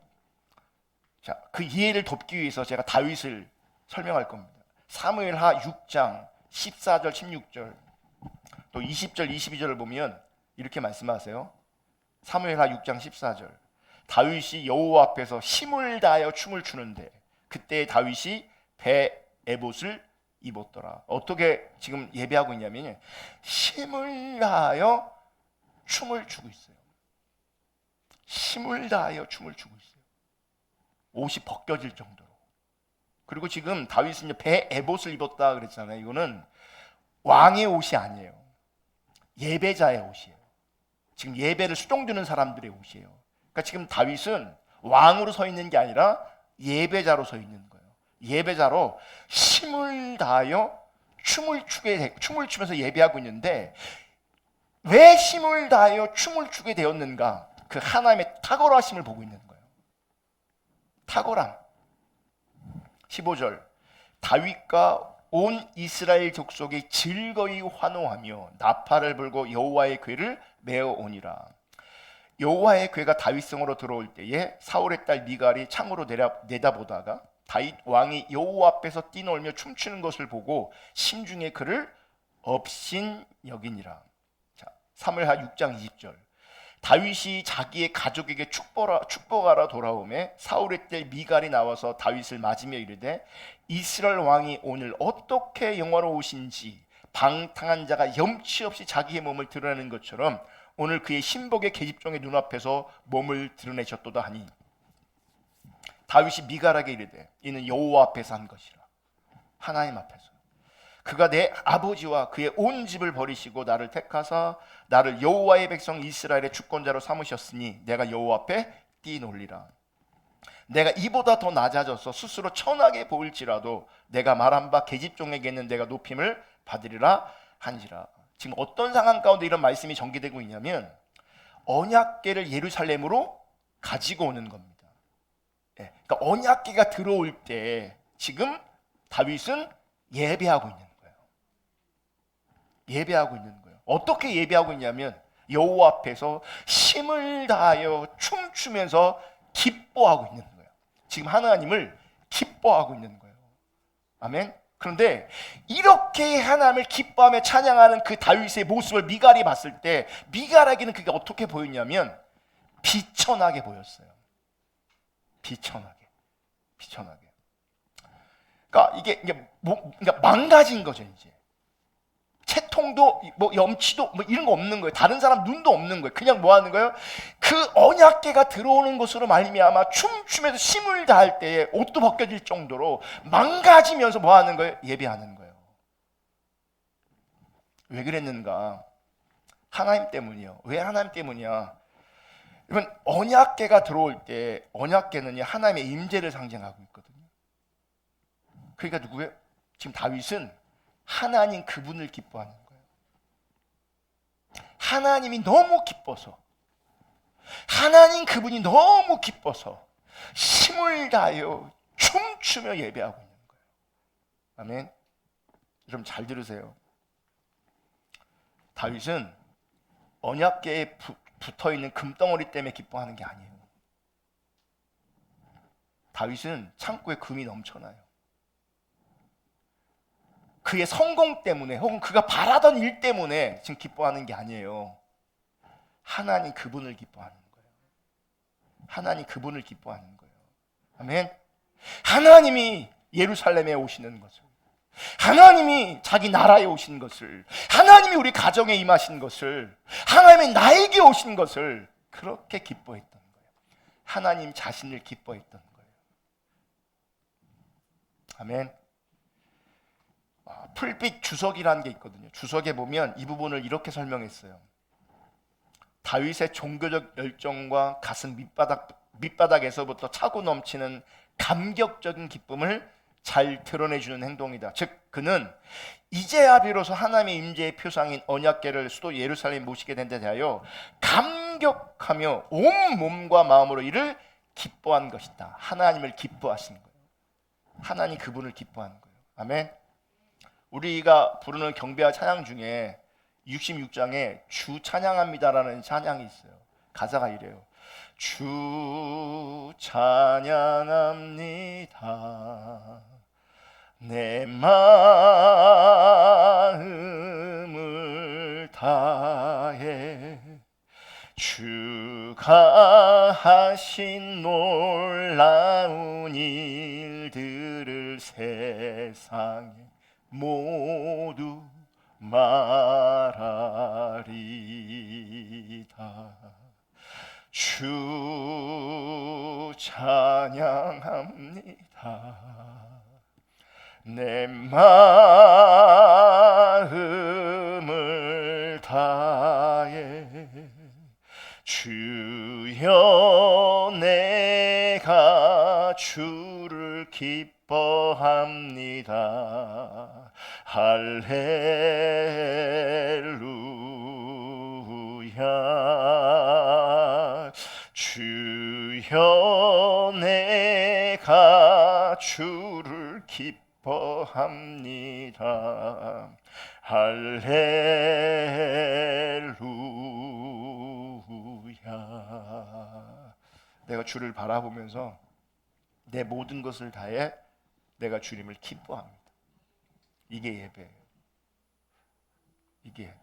자, 그 이해를 돕기 위해서 제가 다윗을 설명할 겁니다. 사무엘하 6장 14절 16절 또 20절 22절을 보면 이렇게 말씀하세요. 사무엘하 6장 14절 다윗이 여호와 앞에서 힘을 다하여 춤을 추는데 그때 다윗이 배 에봇을 입었더라. 어떻게 지금 예배하고 있냐면 힘을 다하여 춤을 추고 있어요. 힘을 다하여 춤을 추고 있어요. 옷이 벗겨질 정도로. 그리고 지금 다윗은 배 에봇을 입었다 그랬잖아요. 이거는 왕의 옷이 아니에요. 예배자의 옷이에요. 지금 예배를 수종드는 사람들의 옷이에요. 그러니까 지금 다윗은 왕으로 서 있는 게 아니라 예배자로 서 있는 거예요. 예배자로 힘을 다하여 춤을 추면서 예배하고 있는데, 왜 힘을 다하여 춤을 추게 되었는가? 그 하나님의 탁월하심을 보고 있는 거예요. 탁월함. 15절 다윗과 온 이스라엘 족속이 즐거이 환호하며 나팔을 불고 여호와의 궤를 메어 오니라. 여호와의 궤가 다윗성으로 들어올 때에 사울의 딸 미갈이 창으로 내다보다가 다윗 왕이 여호와 앞에서 뛰놀며 춤추는 것을 보고 심중에 그를 업신여기니라. 자, 사무엘하 6장 20절 다윗이 자기의 가족에게 축복하러 돌아오매 사울의 딸 미갈이 나와서 다윗을 맞으며 이르되 이스라엘 왕이 오늘 어떻게 영화로우신지 방탕한 자가 염치 없이 자기의 몸을 드러내는 것처럼 오늘 그의 신복의 계집종의 눈앞에서 몸을 드러내셨도다 하니 다윗이 미갈에게 이르되 이는 여호와 앞에서 한 것이라. 하나님 앞에서 그가 내 아버지와 그의 온 집을 버리시고 나를 택하사 나를 여호와의 백성 이스라엘의 주권자로 삼으셨으니 내가 여호와 앞에 뛰놀리라. 내가 이보다 더 낮아져서 스스로 천하게 보일지라도 내가 말한 바 계집종에게는 내가 높임을 받으리라 한지라. 지금 어떤 상황 가운데 이런 말씀이 전개되고 있냐면 언약궤를 예루살렘으로 가지고 오는 겁니다. 그러니까 언약궤가 들어올 때 지금 다윗은 예배하고 있는 거예요. 예배하고 있는 거예요. 어떻게 예배하고 있냐면 여호와 앞에서 힘을 다하여 춤추면서 기뻐하고 있는 거예요. 지금 하나님을 기뻐하고 있는 거예요. 아멘. 그런데 이렇게 하나님을 기뻐하며 찬양하는 그 다윗의 모습을 미갈이 봤을 때 미갈에게는 그게 어떻게 보였냐면 비천하게 보였어요. 비천하게. 그러니까 이게 그러니까 망가진 거죠. 이제 채통도 뭐 염치도 뭐 이런 거 없는 거예요. 다른 사람 눈도 없는 거예요. 그냥 뭐 하는 거예요? 그 언약궤가 들어오는 것으로 말미암아 춤추면서 힘을 다할 때에 옷도 벗겨질 정도로 망가지면서 뭐 하는 거예요? 예배하는 거예요. 왜 그랬는가? 하나님 때문이요. 왜 하나님 때문이야? 여러분 언약궤가 들어올 때 언약궤는요 하나님의 임재를 상징하고 있거든요. 그러니까 누구예요? 지금 다윗은 하나님 그분을 기뻐하는 거예요. 하나님이 너무 기뻐서 하나님 그분이 너무 기뻐서 힘을 다하여 춤추며 예배하고 있는 거예요. 아멘. 여러분 잘 들으세요. 다윗은 언약궤에 붙어있는 금덩어리 때문에 기뻐하는 게 아니에요. 다윗은 창고에 금이 넘쳐나요. 그의 성공 때문에 혹은 그가 바라던 일 때문에 지금 기뻐하는 게 아니에요. 하나님 그분을 기뻐하는 거예요. 하나님 그분을 기뻐하는 거예요. 아멘. 하나님이 예루살렘에 오시는 것을, 하나님이 자기 나라에 오신 것을, 하나님이 우리 가정에 임하신 것을, 하나님이 나에게 오신 것을 그렇게 기뻐했던 거예요. 하나님 자신을 기뻐했던 거예요. 아멘. 풀빛 주석이라는 게 있거든요. 주석에 보면 이 부분을 이렇게 설명했어요. 다윗의 종교적 열정과 가슴 밑바닥에서부터 차고 넘치는 감격적인 기쁨을 잘 드러내주는 행동이다. 즉 그는 이제야 비로소 하나님의 임재의 표상인 언약궤를 수도 예루살렘에 모시게 된 데 대하여 감격하며 온 몸과 마음으로 이를 기뻐한 것이다. 하나님을 기뻐하신 거예요. 하나님 그분을 기뻐하는 거예요. 아멘. 우리가 부르는 경배와 찬양 중에 66장에 주 찬양합니다라는 찬양이 있어요. 가사가 이래요. 주 찬양합니다. 내 마음을 다해 주가 하신 놀라운 일들을 세상에 모두 말하리다. 주 찬양합니다. 내 마음을 다해 주여 내가 주를 기뻐합니다. 할렐루야. 주여 내가 주를 기뻐합니다. 할렐루야. 내가 주를 바라보면서 내 모든 것을 다해 내가 주님을 기뻐합니다. 이게 예배예요. 이게 예배.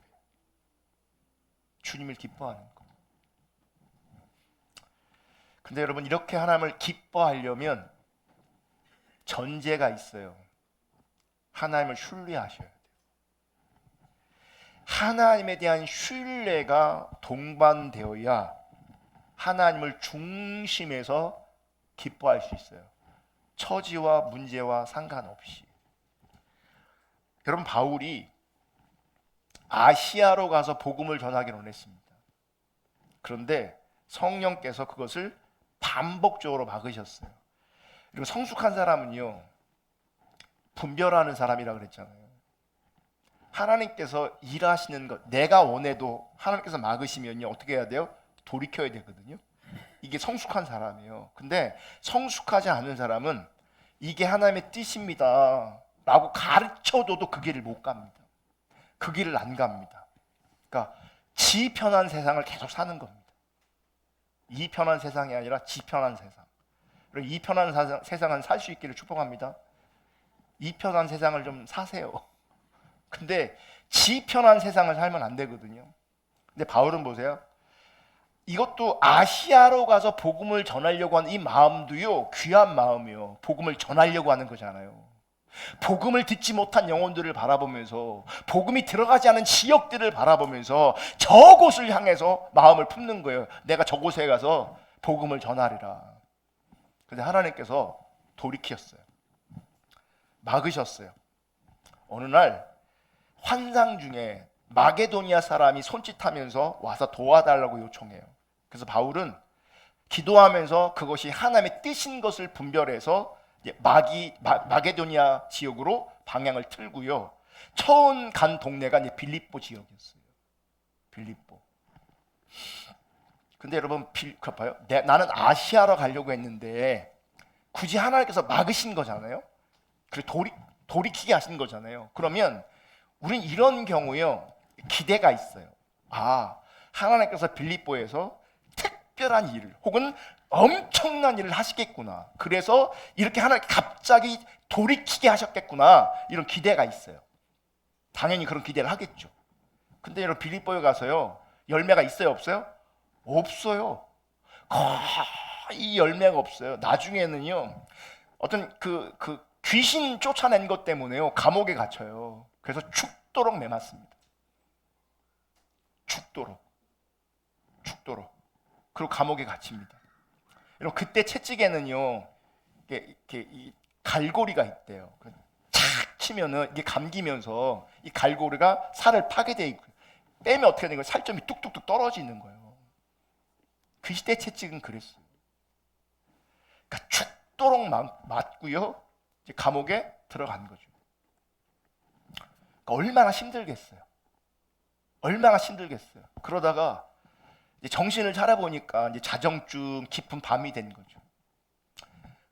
주님을 기뻐하는 거. 근데 여러분, 이렇게 하나님을 기뻐하려면 전제가 있어요. 하나님을 신뢰하셔야 돼요. 하나님에 대한 신뢰가 동반되어야 하나님을 중심에서 기뻐할 수 있어요. 처지와 문제와 상관없이. 여러분, 바울이 아시아로 가서 복음을 전하기를 원했습니다. 그런데 성령께서 그것을 반복적으로 막으셨어요. 그리고 성숙한 사람은요, 분별하는 사람이라 그랬잖아요. 하나님께서 일하시는 것, 내가 원해도 하나님께서 막으시면요, 어떻게 해야 돼요? 돌이켜야 되거든요. 이게 성숙한 사람이에요. 근데 성숙하지 않은 사람은 이게 하나님의 뜻입니다 라고 가르쳐줘도 그 길을 못 갑니다. 그 길을 안 갑니다. 그러니까 지 편한 세상을 계속 사는 겁니다. 이 편한 세상이 아니라 지 편한 세상. 그리고 이 편한 세상은 살 수 있기를 축복합니다. 이 편한 세상을 좀 사세요. 근데 지 편한 세상을 살면 안 되거든요. 근데 바울은 보세요. 이것도 아시아로 가서 복음을 전하려고 하는 이 마음도요, 귀한 마음이요. 복음을 전하려고 하는 거잖아요. 복음을 듣지 못한 영혼들을 바라보면서, 복음이 들어가지 않은 지역들을 바라보면서 저곳을 향해서 마음을 품는 거예요. 내가 저곳에 가서 복음을 전하리라. 근데 하나님께서 돌이켰어요. 막으셨어요. 어느 날 환상 중에 마게도니아 사람이 손짓하면서 와서 도와달라고 요청해요. 그래서 바울은 기도하면서 그것이 하나님의 뜻인 것을 분별해서 마게도니아 지역으로 방향을 틀고요. 처음 간 동네가 이제 빌립보 지역이었어요. 빌립보. 근데 여러분, 봐요. 나는 아시아로 가려고 했는데 굳이 하나님께서 막으신 거잖아요. 그리고 돌이키게 하신 거잖아요. 그러면 우린 이런 경우요, 기대가 있어요. 아, 하나님께서 빌립보에서 특별한 일을 혹은 엄청난 일을 하시겠구나. 그래서 이렇게 하나님 갑자기 돌이키게 하셨겠구나. 이런 기대가 있어요. 당연히 그런 기대를 하겠죠. 근데 여러분, 빌립보에 가서요, 열매가 있어요, 없어요? 없어요. 거의 열매가 없어요. 나중에는요, 어떤 그 귀신 쫓아낸 것 때문에요, 감옥에 갇혀요. 그래서 죽도록 매맞습니다. 죽도록. 그리고 감옥에 갇힙니다. 여러분, 그때 채찍에는요, 이렇게 갈고리가 있대요. 착 치면은 이게 감기면서 이 갈고리가 살을 파괴돼 있고, 빼면 어떻게 되는 거예요? 살점이 뚝뚝뚝 떨어지는 거예요. 그 시대 채찍은 그랬어요. 그러니까 죽도록 맞고요, 이제 감옥에 들어간 거죠. 그러니까 얼마나 힘들겠어요. 그러다가 이제 정신을 차려보니까 이제 자정쯤 깊은 밤이 된 거죠.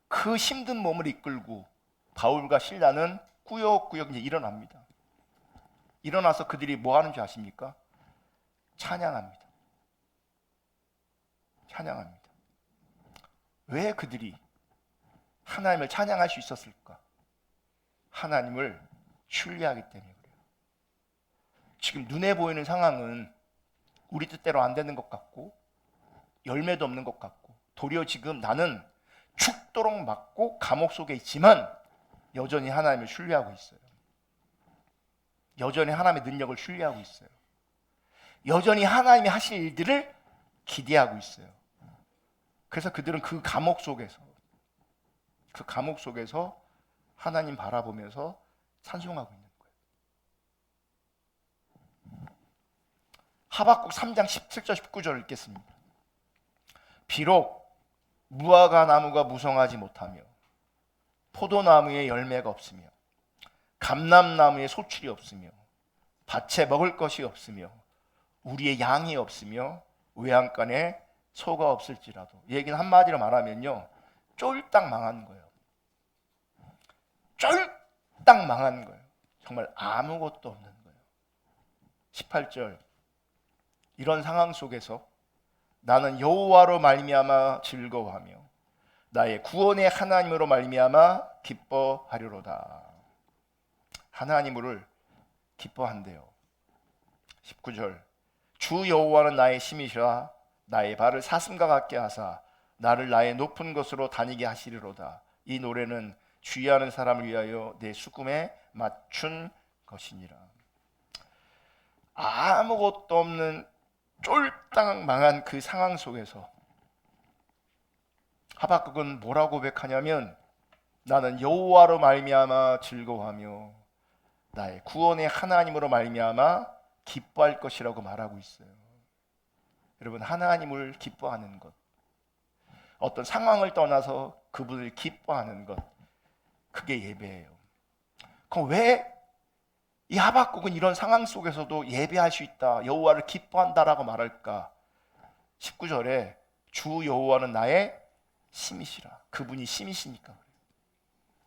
그 힘든 몸을 이끌고 바울과 실라는 꾸역꾸역 이제 일어납니다. 일어나서 그들이 뭐 하는 줄 아십니까? 찬양합니다. 왜 그들이 하나님을 찬양할 수 있었을까? 하나님을 신뢰하기 때문에 그래요. 지금 눈에 보이는 상황은 우리 뜻대로 안 되는 것 같고 열매도 없는 것 같고, 도리어 지금 나는 죽도록 맞고 감옥 속에 있지만 여전히 하나님을 신뢰하고 있어요. 여전히 하나님의 능력을 신뢰하고 있어요. 여전히 하나님이 하실 일들을 기대하고 있어요. 그래서 그들은 그 감옥 속에서 하나님 바라보면서 찬송하고 있는 거예요. 하박국 3장 17절 19절 읽겠습니다. 비록 무화과 나무가 무성하지 못하며 포도나무에 열매가 없으며 감람나무에 소출이 없으며 밭에 먹을 것이 없으며 우리의 양이 없으며 외양간에 소가 없을지라도, 이 얘기는 한마디로 말하면요, 쫄딱 망한 거예요. 쫄딱 망한 거예요. 정말 아무것도 없는 거예요. 18절, 이런 상황 속에서 나는 여호와로 말미암아 즐거워하며 나의 구원의 하나님으로 말미암아 기뻐하리로다. 하나님을 기뻐한대요. 19절, 주 여호와는 나의 힘이시라 나의 발을 사슴과 같게 하사 나를 나의 높은 곳으로 다니게 하시리로다. 이 노래는 주의하는 사람을 위하여 내 수금에 맞춘 것이니라. 아무것도 없는 쫄딱 망한 그 상황 속에서 하박국은 뭐라고 고백하냐면 나는 여호와로 말미암아 즐거워하며 나의 구원의 하나님으로 말미암아 기뻐할 것이라고 말하고 있어요. 여러분, 하나님을 기뻐하는 것, 어떤 상황을 떠나서 그분을 기뻐하는 것, 그게 예배예요. 그럼 왜 이 하박국은 이런 상황 속에서도 예배할 수 있다, 여호와를 기뻐한다라고 말할까? 19절에 주 여호와는 나의 힘이시라. 그분이 힘이시니까 그래요.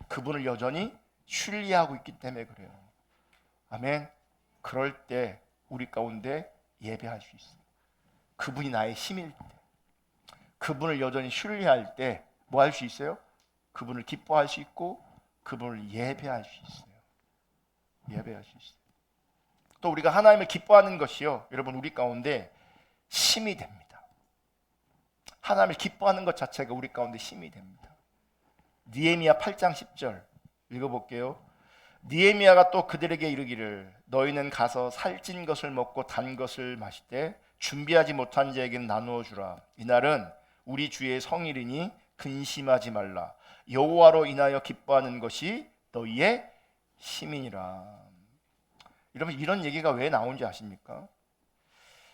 그분을 여전히 신뢰하고 있기 때문에 그래요. 아멘. 그럴 때 우리 가운데 예배할 수 있어요. 그분이 나의 힘일 때, 그분을 여전히 신뢰할 때 뭐 할 수 있어요? 그분을 기뻐할 수 있고 그분을 예배할 수 있어요. 예배할 수 있어요. 또 우리가 하나님을 기뻐하는 것이요, 여러분, 우리 가운데 힘이 됩니다. 하나님을 기뻐하는 것 자체가 우리 가운데 힘이 됩니다. 느헤미야 8장 10절 읽어볼게요. 느헤미야가 또 그들에게 이르기를 너희는 가서 살찐 것을 먹고 단 것을 마시되 준비하지 못한 자에게는 나누어 주라. 이날은 우리 주의 성일이니 근심하지 말라. 여호와로 인하여 기뻐하는 것이 너희의 힘이니라. 여러분, 이런 얘기가 왜 나온지 아십니까?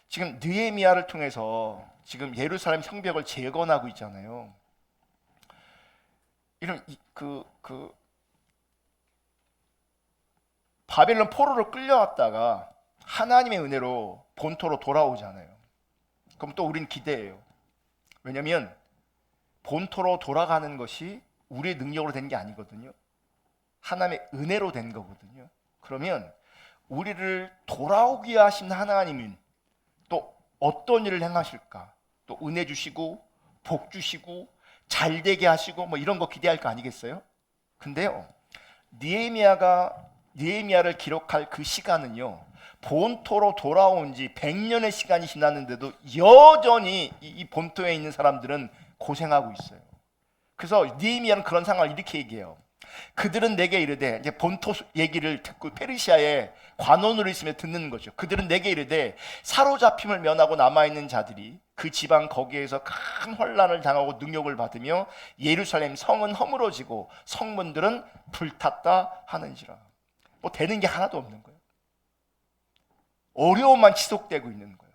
지금 느헤미야를 통해서 지금 예루살렘 성벽을 재건하고 있잖아요. 이런 바벨론 포로로 끌려왔다가 하나님의 은혜로 본토로 돌아오잖아요. 그럼 또 우린 기대해요. 왜냐하면 본토로 돌아가는 것이 우리의 능력으로 된 게 아니거든요. 하나님의 은혜로 된 거거든요. 그러면 우리를 돌아오게 하신 하나님은 또 어떤 일을 행하실까? 또 은혜 주시고 복 주시고 잘 되게 하시고 뭐 이런 거 기대할 거 아니겠어요? 근데요, 느헤미야를 기록할 그 시간은요, 본토로 돌아온 지 100년의 시간이 지났는데도 여전히 이 본토에 있는 사람들은 고생하고 있어요. 그래서 느헤미야는 그런 상황을 이렇게 얘기해요. 그들은 내게 이르되, 이제 본토 얘기를 듣고 페르시아에 관원으로 있으며 듣는 거죠. 그들은 내게 이르되 사로잡힘을 면하고 남아있는 자들이 그 지방 거기에서 큰 환난을 당하고 능욕을 받으며 예루살렘 성은 허물어지고 성문들은 불탔다 하는지라. 뭐 되는 게 하나도 없는 거예요. 어려움만 지속되고 있는 거예요.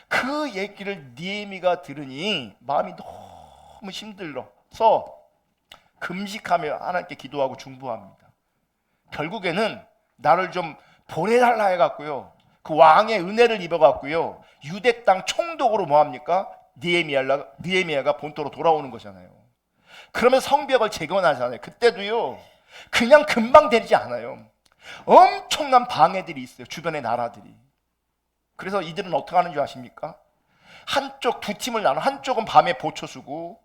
그 얘기를 느헤미야가 들으니 마음이 너무 힘들어서 금식하며 하나님께 기도하고 중보합니다. 결국에는 나를 좀 보내달라 해갖고요, 그 왕의 은혜를 입어갖고요, 유대 땅 총독으로 뭐합니까? 느헤미야가 본토로 돌아오는 거잖아요. 그러면 성벽을 재건하잖아요. 그때도요, 그냥 금방 되지 않아요. 엄청난 방해들이 있어요, 주변의 나라들이. 그래서 이들은 어떻게 하는 줄 아십니까? 한쪽 두 팀을 나눠, 한쪽은 밤에 보초 쓰고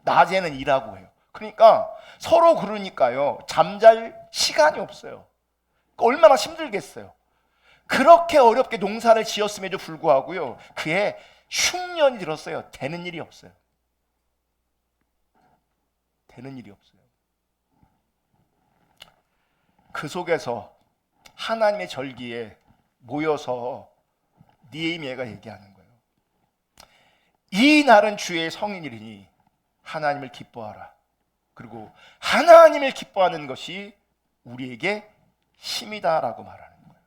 낮에는 일하고 해요. 그러니까 서로 그러니까요, 잠잘 시간이 없어요. 얼마나 힘들겠어요. 그렇게 어렵게 농사를 지었음에도 불구하고요, 그해 흉년이 들었어요. 되는 일이 없어요. 되는 일이 없어요. 그 속에서 하나님의 절기에 모여서 느헤미야가 얘기하는 거예요. 이 날은 주의 성인이니 하나님을 기뻐하라. 그리고 하나님을 기뻐하는 것이 우리에게 힘이다라고 말하는 거예요.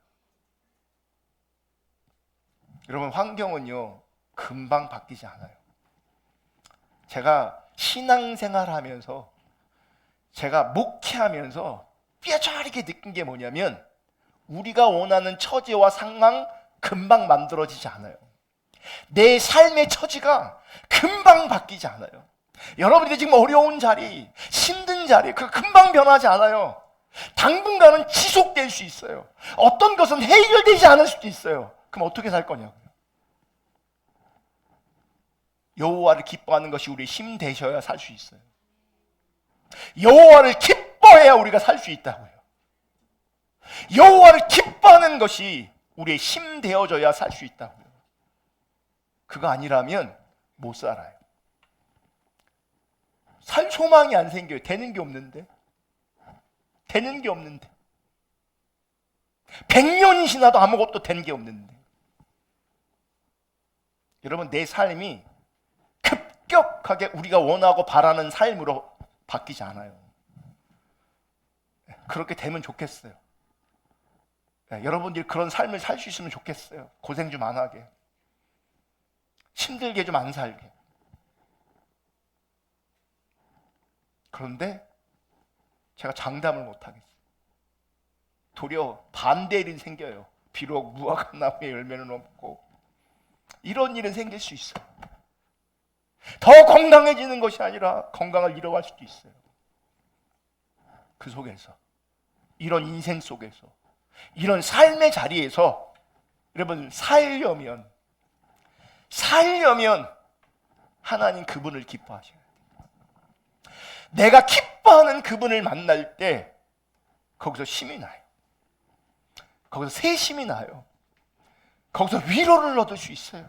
여러분, 환경은요, 금방 바뀌지 않아요. 제가 신앙생활 하면서, 제가 목회하면서 뼈저리게 느낀 게 뭐냐면, 우리가 원하는 처지와 상황 금방 만들어지지 않아요. 내 삶의 처지가 금방 바뀌지 않아요. 여러분들이 지금 어려운 자리, 힘든 자리, 그 금방 변하지 않아요. 당분간은 지속될 수 있어요. 어떤 것은 해결되지 않을 수도 있어요. 그럼 어떻게 살 거냐고요. 여호와를 기뻐하는 것이 우리의 힘 되셔야 살 수 있어요. 여호와를 기뻐해야 우리가 살 수 있다고요. 여호와를 기뻐하는 것이 우리의 힘 되어져야 살 수 있다고요. 그거 아니라면 못 살아요. 살 소망이 안 생겨요. 되는 게 없는데. 100년이 지나도 아무것도 된 게 없는데. 여러분, 내 삶이 급격하게 우리가 원하고 바라는 삶으로 바뀌지 않아요. 그렇게 되면 좋겠어요. 여러분들이 그런 삶을 살 수 있으면 좋겠어요. 고생 좀 안 하게, 힘들게 좀 안 살게. 그런데 제가 장담을 못 하겠어요. 도리어 반대 일이 생겨요. 비록 무화과 나무에 열매는 없고 이런 일은 생길 수 있어요. 더 건강해지는 것이 아니라 건강을 잃어갈 수도 있어요. 그 속에서, 이런 인생 속에서, 이런 삶의 자리에서 여러분 살려면 하나님 그분을 기뻐하셔야 돼요. 내가 기뻐하는 그분을 만날 때 거기서 힘이 나요. 거기서 새 힘이 나요. 거기서 위로를 얻을 수 있어요.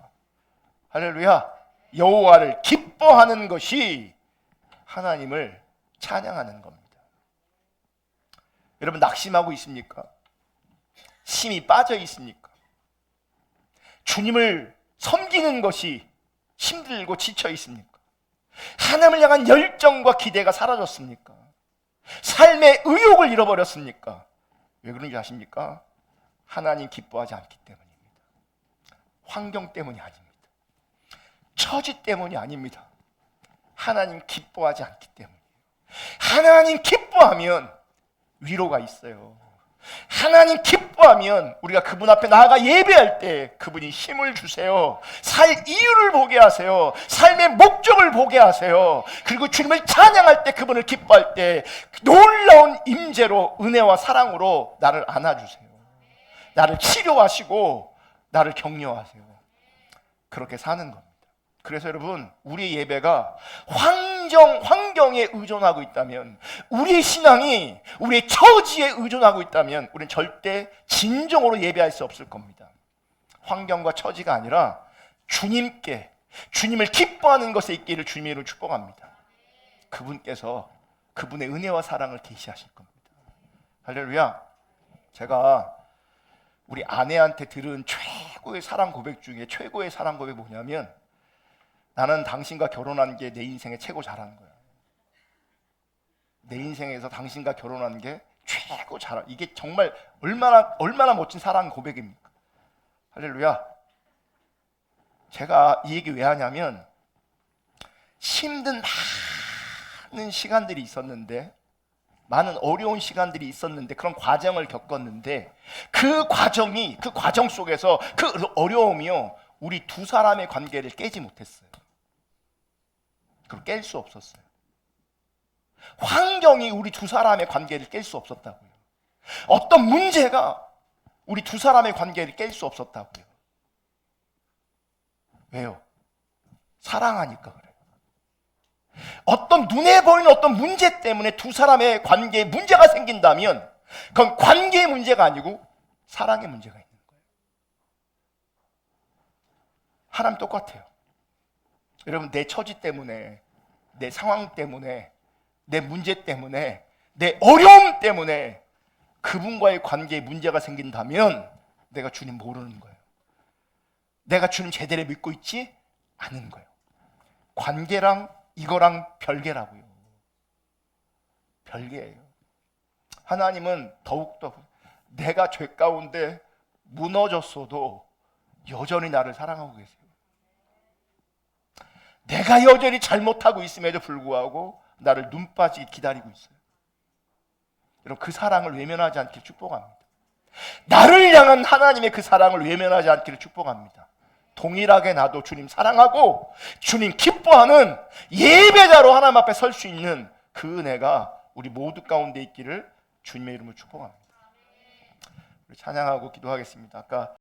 할렐루야. 여호와를 기뻐하는 것이 하나님을 찬양하는 겁니다. 여러분, 낙심하고 있습니까? 힘이 빠져 있습니까? 주님을 섬기는 것이 힘들고 지쳐 있습니까? 하나님을 향한 열정과 기대가 사라졌습니까? 삶의 의욕을 잃어버렸습니까? 왜 그런지 아십니까? 하나님 기뻐하지 않기 때문입니다. 환경 때문이 아닙니다. 처지 때문이 아닙니다. 하나님 기뻐하지 않기 때문이에요. 하나님 기뻐하면 위로가 있어요. 하나님 기뻐하면 우리가 그분 앞에 나아가 예배할 때 그분이 힘을 주세요. 살 이유를 보게 하세요. 삶의 목적을 보게 하세요. 그리고 주님을 찬양할 때, 그분을 기뻐할 때 놀라운 임재로, 은혜와 사랑으로 나를 안아주세요. 나를 치료하시고 나를 격려하세요. 그렇게 사는 겁니다. 그래서 여러분, 우리의 예배가 환경에 의존하고 있다면, 우리의 신앙이 우리의 처지에 의존하고 있다면 우리는 절대 진정으로 예배할 수 없을 겁니다. 환경과 처지가 아니라 주님께, 주님을 기뻐하는 것에 있기를 주님으로 축복합니다. 그분께서 그분의 은혜와 사랑을 계시하실 겁니다. 할렐루야. 제가 우리 아내한테 들은 최고의 사랑 고백 중에 최고의 사랑 고백이 뭐냐면, 나는 당신과 결혼한 게 내 인생에 최고 잘한 거야. 내 인생에서 당신과 결혼한 게 최고 잘한, 이게 정말 얼마나 멋진 사랑 고백입니까? 할렐루야. 제가 이 얘기 왜 하냐면, 힘든 많은 시간들이 있었는데, 많은 어려운 시간들이 있었는데, 그런 과정을 겪었는데, 그 과정 속에서 그 어려움이요, 우리 두 사람의 관계를 깨지 못했어요. 그걸 깰 수 없었어요. 환경이 우리 두 사람의 관계를 깰 수 없었다고요. 어떤 문제가 우리 두 사람의 관계를 깰 수 없었다고요. 왜요? 사랑하니까 그래요. 어떤 눈에 보이는 어떤 문제 때문에 두 사람의 관계에 문제가 생긴다면 그건 관계의 문제가 아니고 사랑의 문제가 있는 거예요. 하나님 똑같아요. 여러분, 내 처지 때문에, 내 상황 때문에, 내 문제 때문에, 내 어려움 때문에 그분과의 관계에 문제가 생긴다면 내가 주님 모르는 거예요. 내가 주님 제대로 믿고 있지 않은 거예요. 관계랑 이거랑 별개라고요. 별개예요. 하나님은 더욱더 내가 죄 가운데 무너졌어도 여전히 나를 사랑하고 계세요. 내가 여전히 잘못하고 있음에도 불구하고 나를 눈 빠지게 기다리고 있어요. 여러분, 그 사랑을 외면하지 않기를 축복합니다. 나를 향한 하나님의 그 사랑을 외면하지 않기를 축복합니다. 동일하게 나도 주님 사랑하고 주님 기뻐하는 예배자로 하나님 앞에 설 수 있는 그 은혜가 우리 모두 가운데 있기를 주님의 이름으로 축복합니다. 우리 찬양하고 기도하겠습니다. 아까